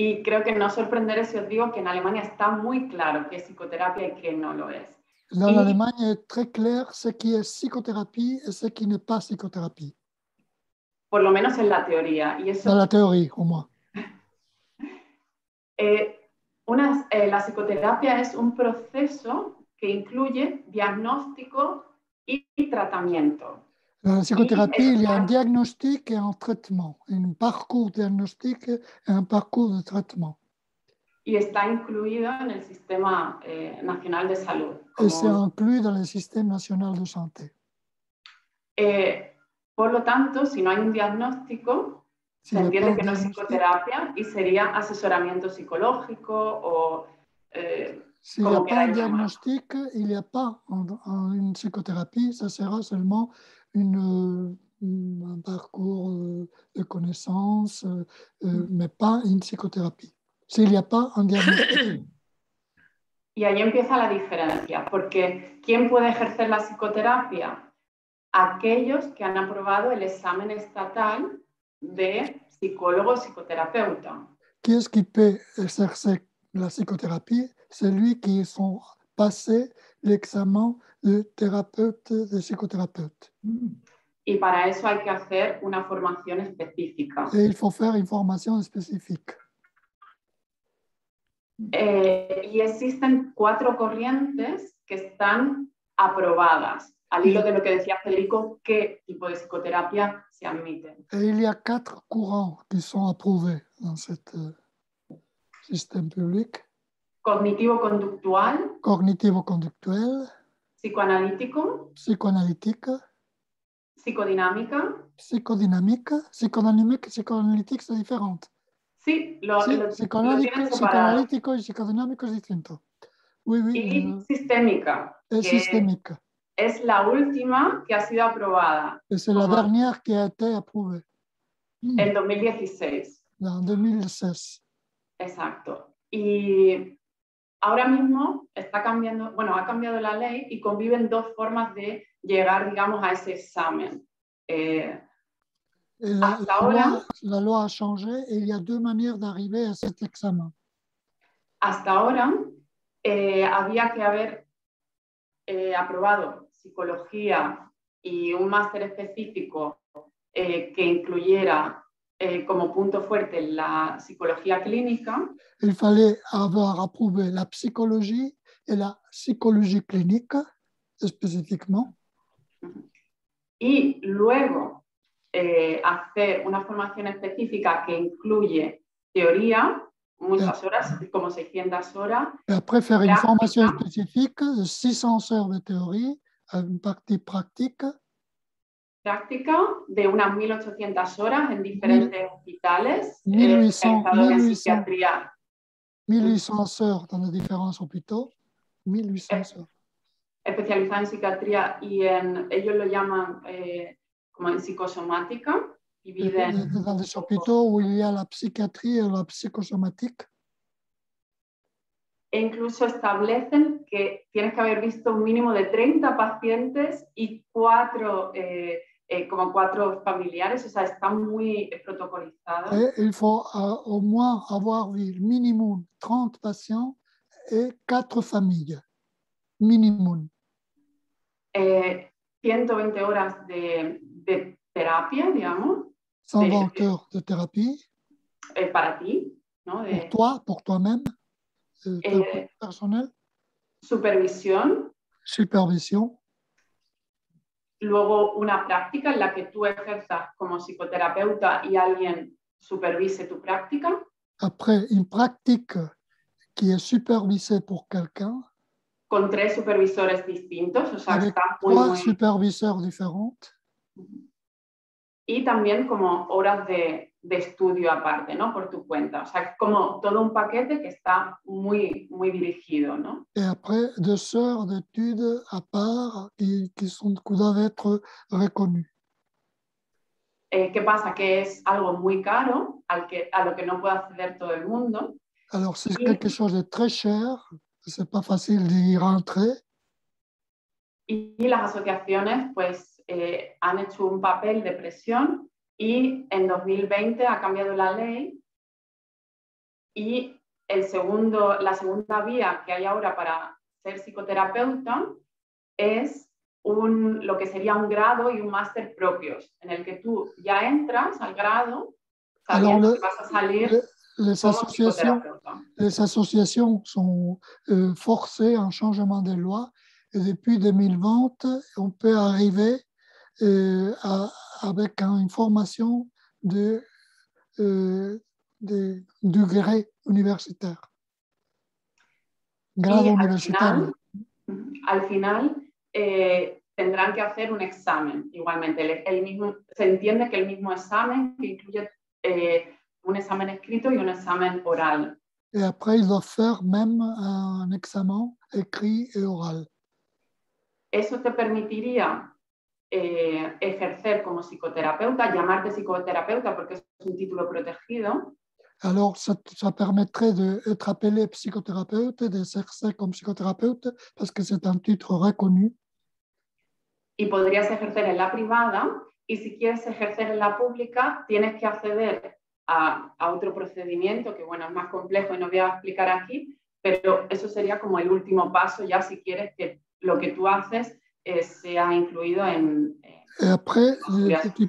Y creo que no sorprenderé si os digo que en Alemania está muy claro qué es psicoterapia y qué no lo es. Dans l'Allemagne, est très clair ce qui est psychothérapie et ce qui n'est pas psychothérapie. Por lo menos en la teoría. Y eso, Dans la théorie, au moins. La psicoterapia es un proceso que incluye diagnóstico y tratamiento. Dans la psychothérapie, il y a un diagnostic et un traitement, un parcours diagnostique et un parcours de traitement. Y está incluido en el Sistema Nacional de Salud. Et c'est inclus dans le Système national de santé. Por lo tanto, si no hay un diagnóstico, se entiende que no es psicoterapia y sería asesoramiento psicológico o... S'il n'y a pas un diagnostic, il n'y a pas une psychothérapie, ça sera seulement un parcours de connaissances, mais pas une psychothérapie. S'il n'y a pas un diagnostic. Y ahí empieza la diferencia, porque ¿quién puede ejercer la psicoterapia? Aquellos que han aprobado el examen estatal de psicólogo psicoterapeuta. Qui est-ce qui peut exercer la psychothérapie? Celui qui sont passé l'examen de thérapeute, de psychothérapeute. Y para eso hay que hacer una formación específica. Et il faut faire une formation spécifique. Y existen 4 corrientes que están aprobadas. Al hilo de lo que decía Federico, qué tipo de psicoterapia se admiten. Et il y a 4 courants qui sont approuvés dans ce système public. Cognitivo-conductual. Cognitivo-conductuel. Psicoanalítico. Psychanalytique. Psicodinámica. Psicodynamique. Psychodynamique et psychanalytique, c'est différent. Sí, psicoanalítico y psicodinámico es distinto. Oui, oui. Y sistémica. Es systémique. Es la última que ha sido aprobada. Et c'est la dernière qui a été approuvée. En 2016. En 2016. Exacto. Y ahora mismo está cambiando, bueno, ha cambiado la ley y conviven 2 formas de llegar, digamos, a ese examen. La loi a changé et il y a 2 manières d'arriver à cet examen. Hasta ahora había que haber aprobado psicología y un máster específico que incluyera como punto fuerte la psicología clínica. Il fallait avoir approuvé la psychologie et la psychologie clinique, spécifiquement. Y luego hacer una formación específica que incluye teoría, muchas horas, como 600 horas. Et après, faire une formation spécifique de 600 heures de théorie, une partie pratique. Práctica de unas 1800 horas en diferentes hospitales. 1800 en psiquiatría. 1800 heures dans les différents hôpitaux. 1800 heures. Especializada en psiquiatría y ellos lo llaman como en psicosomática. Dans des hôpitaux où il y a la psychiatrie et la psychosomatique. E incluso establecen que tienes que haber visto un mínimo de 30 pacientes y 4 familiares, o sea, está muy protocolizado. Et il faut au moins avoir vu minimum 30 patients et 4 familles. Minimum. 120 horas de terapia, digamos. 120 heures de thérapie. Para ti, ¿no? Pour toi-même. Personnel. Supervisión. Supervision. Luego una práctica en la que tú ejerzas como psicoterapeuta y alguien supervise tu práctica. Après, une pratique qui est supervisée pour quelqu'un. Con 3 supervisores distintos, o sea, avec está 3 superviseurs différents. Y también como horas de estudio aparte, ¿no? Por tu cuenta. O sea, es como todo un paquete que está muy, muy dirigido, ¿no? Et après, 2 heures d'études à part qui doivent être reconnues. ¿Qué pasa? Que es algo muy caro a lo que no puede acceder todo el mundo. Alors, c'est quelque chose de très cher. C'est pas facile d'y rentrer. Y las asociaciones, pues, han hecho un papel de presión y en 2020 ha cambiado la ley Y la segunda vía que hay ahora para ser psicoterapeuta es lo que sería un grado y un máster propios, en el que tú ya entras al grado sabiendo que vas a salir como psicoterapeuta. Les associations sont forcées en changement de loi et depuis 2020, on peut arriver avec une formation de degré universitaire. Grado universitario. Al final tendrán que hacer un examen igualmente. Se entiende que el mismo examen que incluye un examen escrito y un examen oral. Et après, ils doivent faire même un examen écrit et oral. Eso te permitiría ejercer como psicoterapeuta, llamarte psicoterapeuta porque es un título protegido. Alors, ça permettrait d'être appelé psychothérapeute et d'exercer comme psychothérapeute parce que c'est un titre reconnu. Y podrías ejercer en la privada, y si quieres ejercer en la pública, tienes que acceder a otro procedimiento que, bueno, es más complejo y no voy a explicar aquí, pero eso sería como el último paso ya si quieres que lo que tú haces sea incluido en... Et après, tu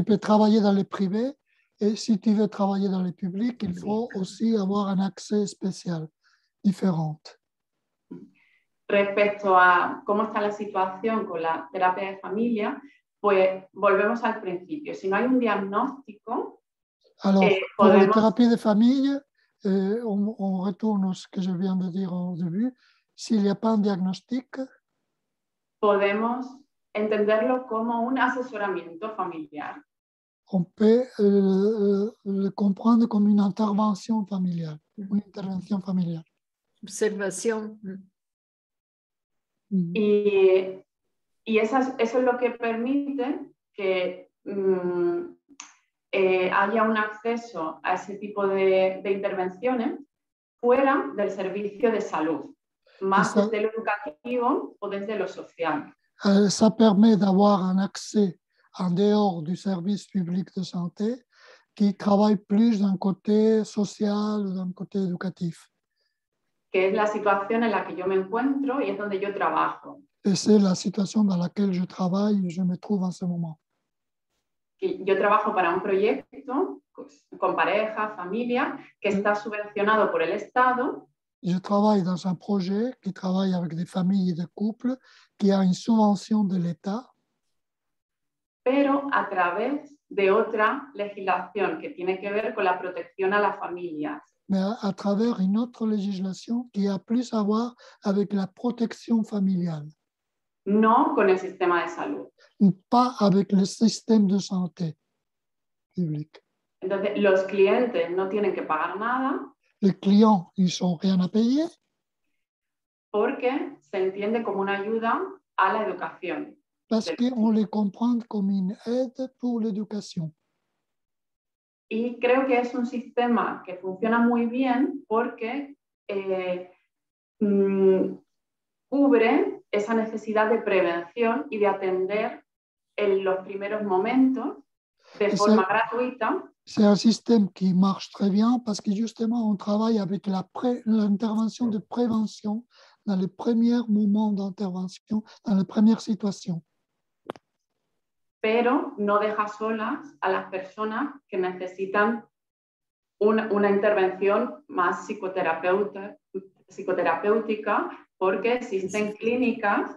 peux travailler dans les privés. Et si tu veux travailler dans le public, il faut aussi avoir un accès spécial, différent. Respecto a cómo está la situación con la terapia de familia, pues volvemos al principio. Si no hay un diagnóstico... Alors, pour la thérapie de famille, on retourne à ce que je viens de dire au début. S'il n'y a pas un diagnostic... Podemos entenderlo como un asesoramiento familiar. On peut le comprendre comme une intervention familiale, une intervention familiale. Observación. Y eso es lo que permite que haya un acceso a ese tipo de intervenciones fuera del servicio de salud, más desde lo educativo o desde lo social. Ça permet d'avoir un accès en dehors du service public de santé, qui travaille plus d'un côté social ou d'un côté éducatif. Que es la situación en la que yo me encuentro y es donde yo trabajo. Et c'est la situation dans laquelle je travaille et je me trouve en ce moment. Yo trabajo para un proyecto con pareja, familia, que está subvencionado por el Estado. Je travaille dans un projet qui travaille avec des familles et des couples, qui a une subvention de l'État. Pero a través de otra legislación que tiene que ver con la protección a las familias. Mais à travers une autre législation qui a plus à voir avec la protection familiale. No con el sistema de salud. Pas avec le système de santé public. Entonces, los clientes no tienen que pagar nada. Les clients, ils sont rien à payer. Porque se entiende como una ayuda a la educación. Parce qu'on les comprend comme une aide pour l'éducation. Y creo que es un sistema que funciona muy bien porque cubre esa necesidad de prevención y de atender en los primeros momentos de forma gratuita. C'est un système qui marche très bien parce que justement on travaille avec l'intervention de prévention dans les premiers moments d'intervention, dans les premières situations. Pero no deja solas a las personas que necesitan una intervención más psicoterapéutica, porque existen clínicas.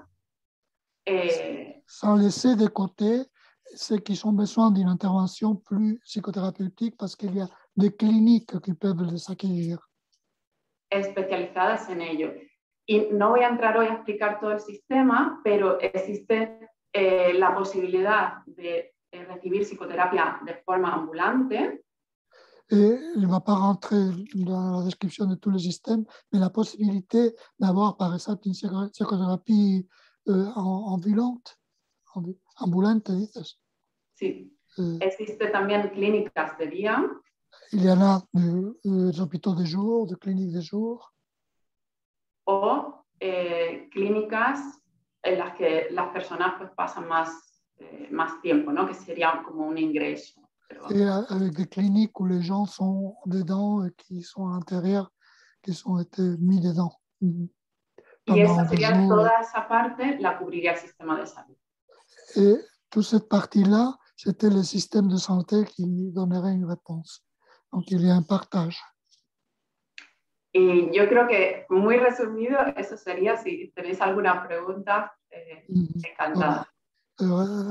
Sans laisser de côté ceux qui ont besoin d'une intervention plus psychothérapeutique, parce qu'il y a des cliniques qui peuvent les accueillir. Especializadas en ello. Y no voy a entrar hoy a explicar todo el sistema, pero existe la posibilidad de recibir psicoterapia de forma ambulante. Et il ne va pas rentrer dans la description de tous les systèmes, mais la possibilité d'avoir par exemple une psychothérapie ambulante, dices. Sí, existe también clínicas de día. Il y en a des hôpitaux de jour, des cliniques de jour. O clínicas en las que las personas pues, pasan más tiempo, ¿no? Que sería como un ingreso. Et avec des cliniques où les gens sont dedans et qui sont à l'intérieur, qui ont été mis dedans. Y esa sería toda esa parte, la cubriría el sistema de salud. Et toute cette partie-là, c'était le système de santé qui donnerait une réponse. Donc, il y a un partage. Y yo creo que, muy resumido, eso sería. Si tenéis alguna pregunta, encantada.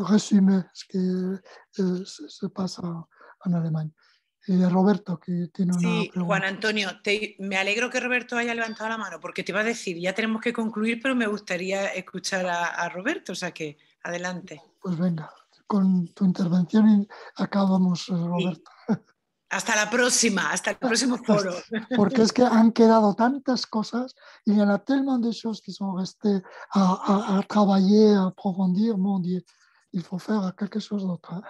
Resumer ce qui se passe en Allemagne. Y Roberto, que tiene una Sí, pregunta. Juan Antonio, me alegro que Roberto haya levantado la mano, porque te iba a decir, ya tenemos que concluir, pero me gustaría escuchar a Roberto, o sea que adelante. Pues venga, con tu intervención acabamos, Roberto. Sí. Hasta la próxima, hasta el próximo foro. Porque es que han quedado tantas cosas, il y en a tellement de choses qui sont restées à travailler, à approfondir. Mon Dieu, il faut faire quelque chose d'autre.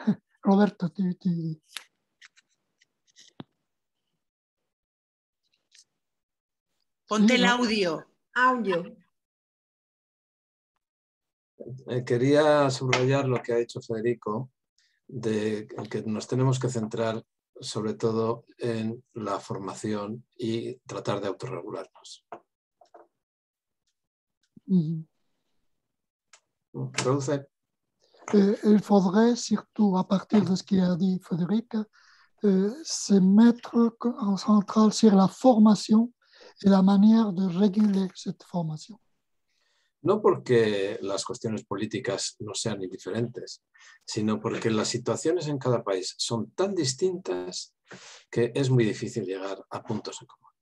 Roberto, tu... Ponte el audio. Audio. Quería subrayar lo que ha dicho Federico, de que nos tenemos que centrar sobre todo en la formación y tratar de autorregularnos. Traduce. Il faudrait surtout, à partir de ce qu'a dit Frédéric, se mettre en centrale sur la formation et la manière de réguler cette formation. No porque las cuestiones políticas no sean indiferentes, sino porque las situaciones en cada país son tan distintas que es muy difícil llegar a puntos en común.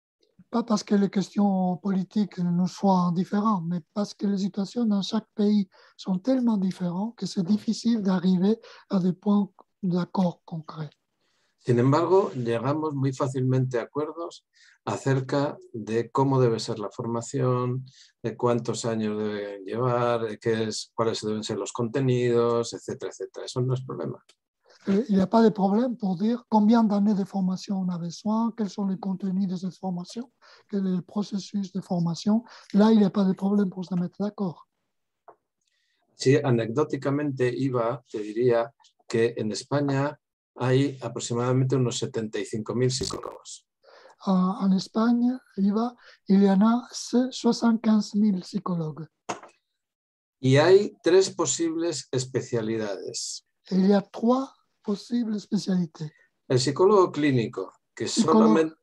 Pas parce que les questions politiques nous soient différentes, mais parce que les situations dans chaque pays sont tellement différentes que c'est difficile d'arriver à des points d'accord concrets. Sin embargo, llegamos muy fácilmente a acuerdos acerca de cómo debe ser la formación, de cuántos años deben llevar, cuáles deben ser los contenidos, etcétera, etcétera. Eso no es problema. Il n'y a pas de problème pour dire combien d'années de formation on a besoin, quels sont les contenus de cette formation, quel est le processus de formation. Là, il n'y a pas de problème pour se mettre d'accord. Sí, anecdóticamente, te diría que en España hay aproximadamente unos 75.000 psicólogos. En Espagne, il y en a 75.000 psicólogos. Y hay 3 posibles especialidades. Il y a 3 posibles spécialités. El psicólogo clínico, que son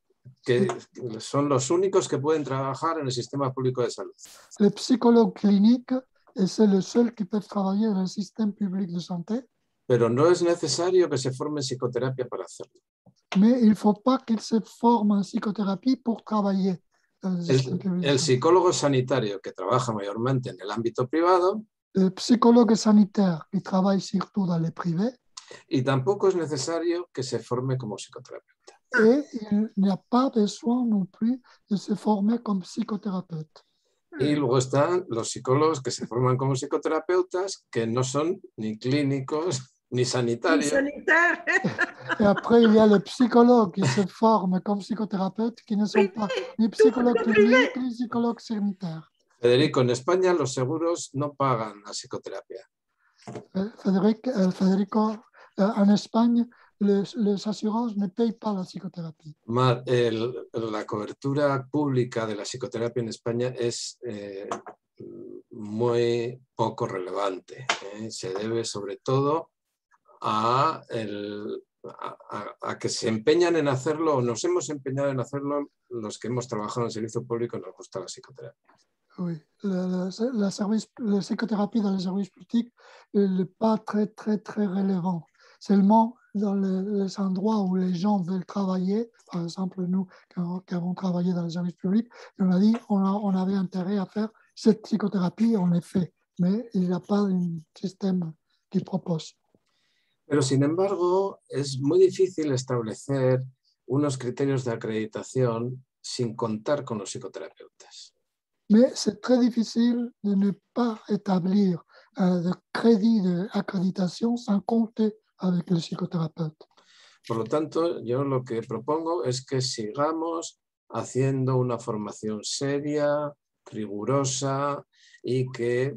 los únicos que pueden trabajar en el sistema público de salud. Le psychologue clinique, c'est le seul qui peut travailler dans le système public de santé. Pero no es necesario que se forme en psicoterapia para hacerlo. Mais il ne faut pas qu'il se forme en psychothérapie pour travailler dans le système public. El psicólogo sanitario, que trabaja mayormente en el ámbito privado. Le psychologue sanitaire, qui travaille surtout dans le privé. Y tampoco es necesario que se forme como psicoterapeuta. Et il n'y a pas besoin non plus de se former comme psychothérapeute. Y luego están los psicólogos que se forman como psicoterapeutas, que no son ni clínicos ni sanitarios. Et après, il y a les psychologues qui se forment comme psychothérapeutes, qui ne sont pas ni psychologues cliniques ni psychologues sanitaires. Federico, en España los seguros no pagan la psicoterapia. Federico, en Espagne, les assurances ne payent pas la psychothérapie. La cobertura pública de la psicoterapia en España es muy poco relevante. Se debe sobre todo a que se empeñan en hacerlo, o nos hemos empeñado en hacerlo los que hemos trabajado en el servicio público y nos gusta la psicoterapia. Oui, la psychothérapie dans les services publics n'est pas très relevant. Seulement dans les endroits où les gens veulent travailler, par exemple nous qui avons travaillé dans les services publics, on a dit on avait intérêt à faire cette psychothérapie, on l'a fait, mais il n'y a pas un système qui propose. Pero sin embargo, es muy difícil establecer unos criterios de acreditación sin contar con los psicoterapeutas. Mais c'est très difficile de ne pas établir de crédit d'accréditation sans compter avec le psychothérapeute. Por lo tanto, yo lo que propongo es que sigamos haciendo una formación seria, rigurosa y que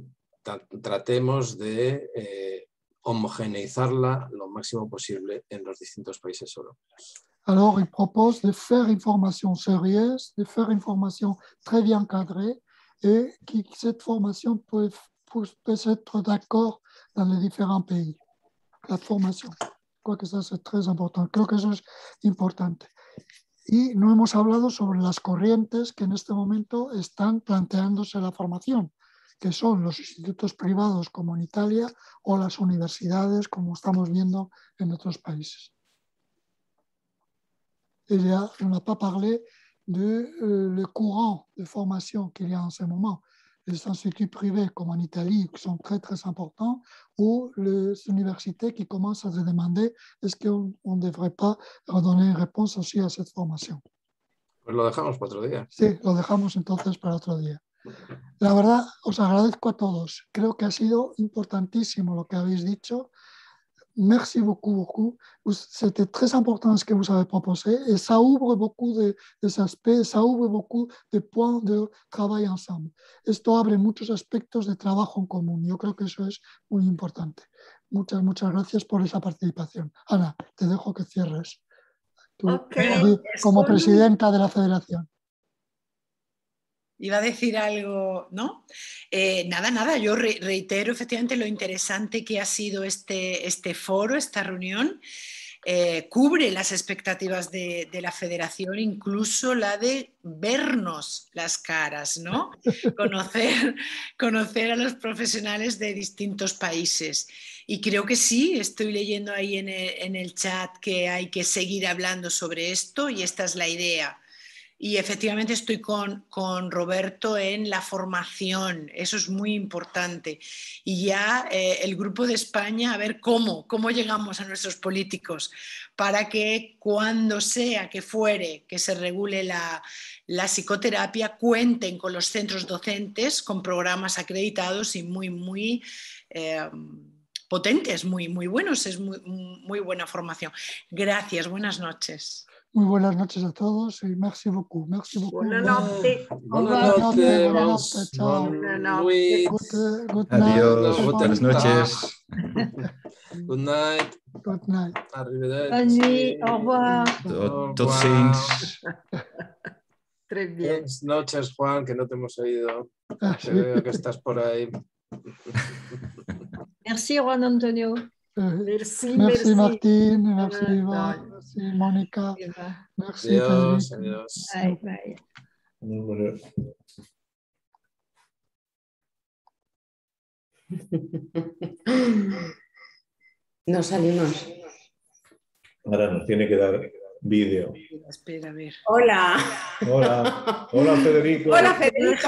tratemos de homogeneizarla lo máximo posible en los distintos países europeos. Alors, il propose de faire une formation sérieuse, de faire une formation très bien cadrée et que cette formation peut être d'accord dans les différents pays. La formation. Je crois que ça c'est très important. Creo que eso es importante. Y no hemos hablado sobre las corrientes que en este momento están planteándose la formación, que son los institutos privados como en Italia o las universidades como estamos viendo en otros países. On n'a pas parlé le courant de formation qu'il y a en ce moment. Les instituts privés comme en Italie qui sont très très importants ou les universités qui commencent à se demander est-ce qu'on ne devrait pas donner une réponse aussi à cette formation. Pues lo dejamos para otro día. Sí, lo dejamos entonces para otro día. La verdad, os agradezco a todos. Creo que ha sido importantísimo lo que habéis dicho. Merci beaucoup. C'était très important ce que vous avez proposé et ça ouvre beaucoup des aspects, ça ouvre beaucoup de points de travail ensemble. Esto abre muchos aspectos de trabajo en común. Yo creo que eso es muy importante. Muchas gracias por esa participación. Ana, te dejo que cierres. Tú, como presidenta de la federación. Iba a decir algo, ¿no? Nada, yo reitero efectivamente lo interesante que ha sido este foro, esta reunión. Cubre las expectativas de la federación, incluso la de vernos las caras, ¿no? Conocer a los profesionales de distintos países. Y creo que sí, estoy leyendo ahí en el chat que hay que seguir hablando sobre esto y esta es la idea. Y efectivamente estoy con Roberto en la formación, eso es muy importante. Y ya el Grupo de España, a ver cómo llegamos a nuestros políticos para que cuando sea que fuere que se regule la psicoterapia, cuenten con los centros docentes, con programas acreditados y muy potentes, muy buenos, es muy buena formación. Gracias, buenas noches. Muy buenas noches a todos y merci beaucoup. Merci beaucoup. Buenas noches. Buenas noches. Chao. Good adiós. Buenas noches. Good night. Good night. Bonne nuit. Au revoir. Tot ziens. Très bien. Buenas noches, Juan, que no te hemos oído. Te veo que estás por ahí. Merci, Juan Antonio. Merci Martín, merci Eva, merci Mónica, merci Adiós, Federico. adiós. Bye. No salimos. Ahora nos tiene que dar vídeo. Espera, a ver. Hola. Hola, Federico. Hola, Federica.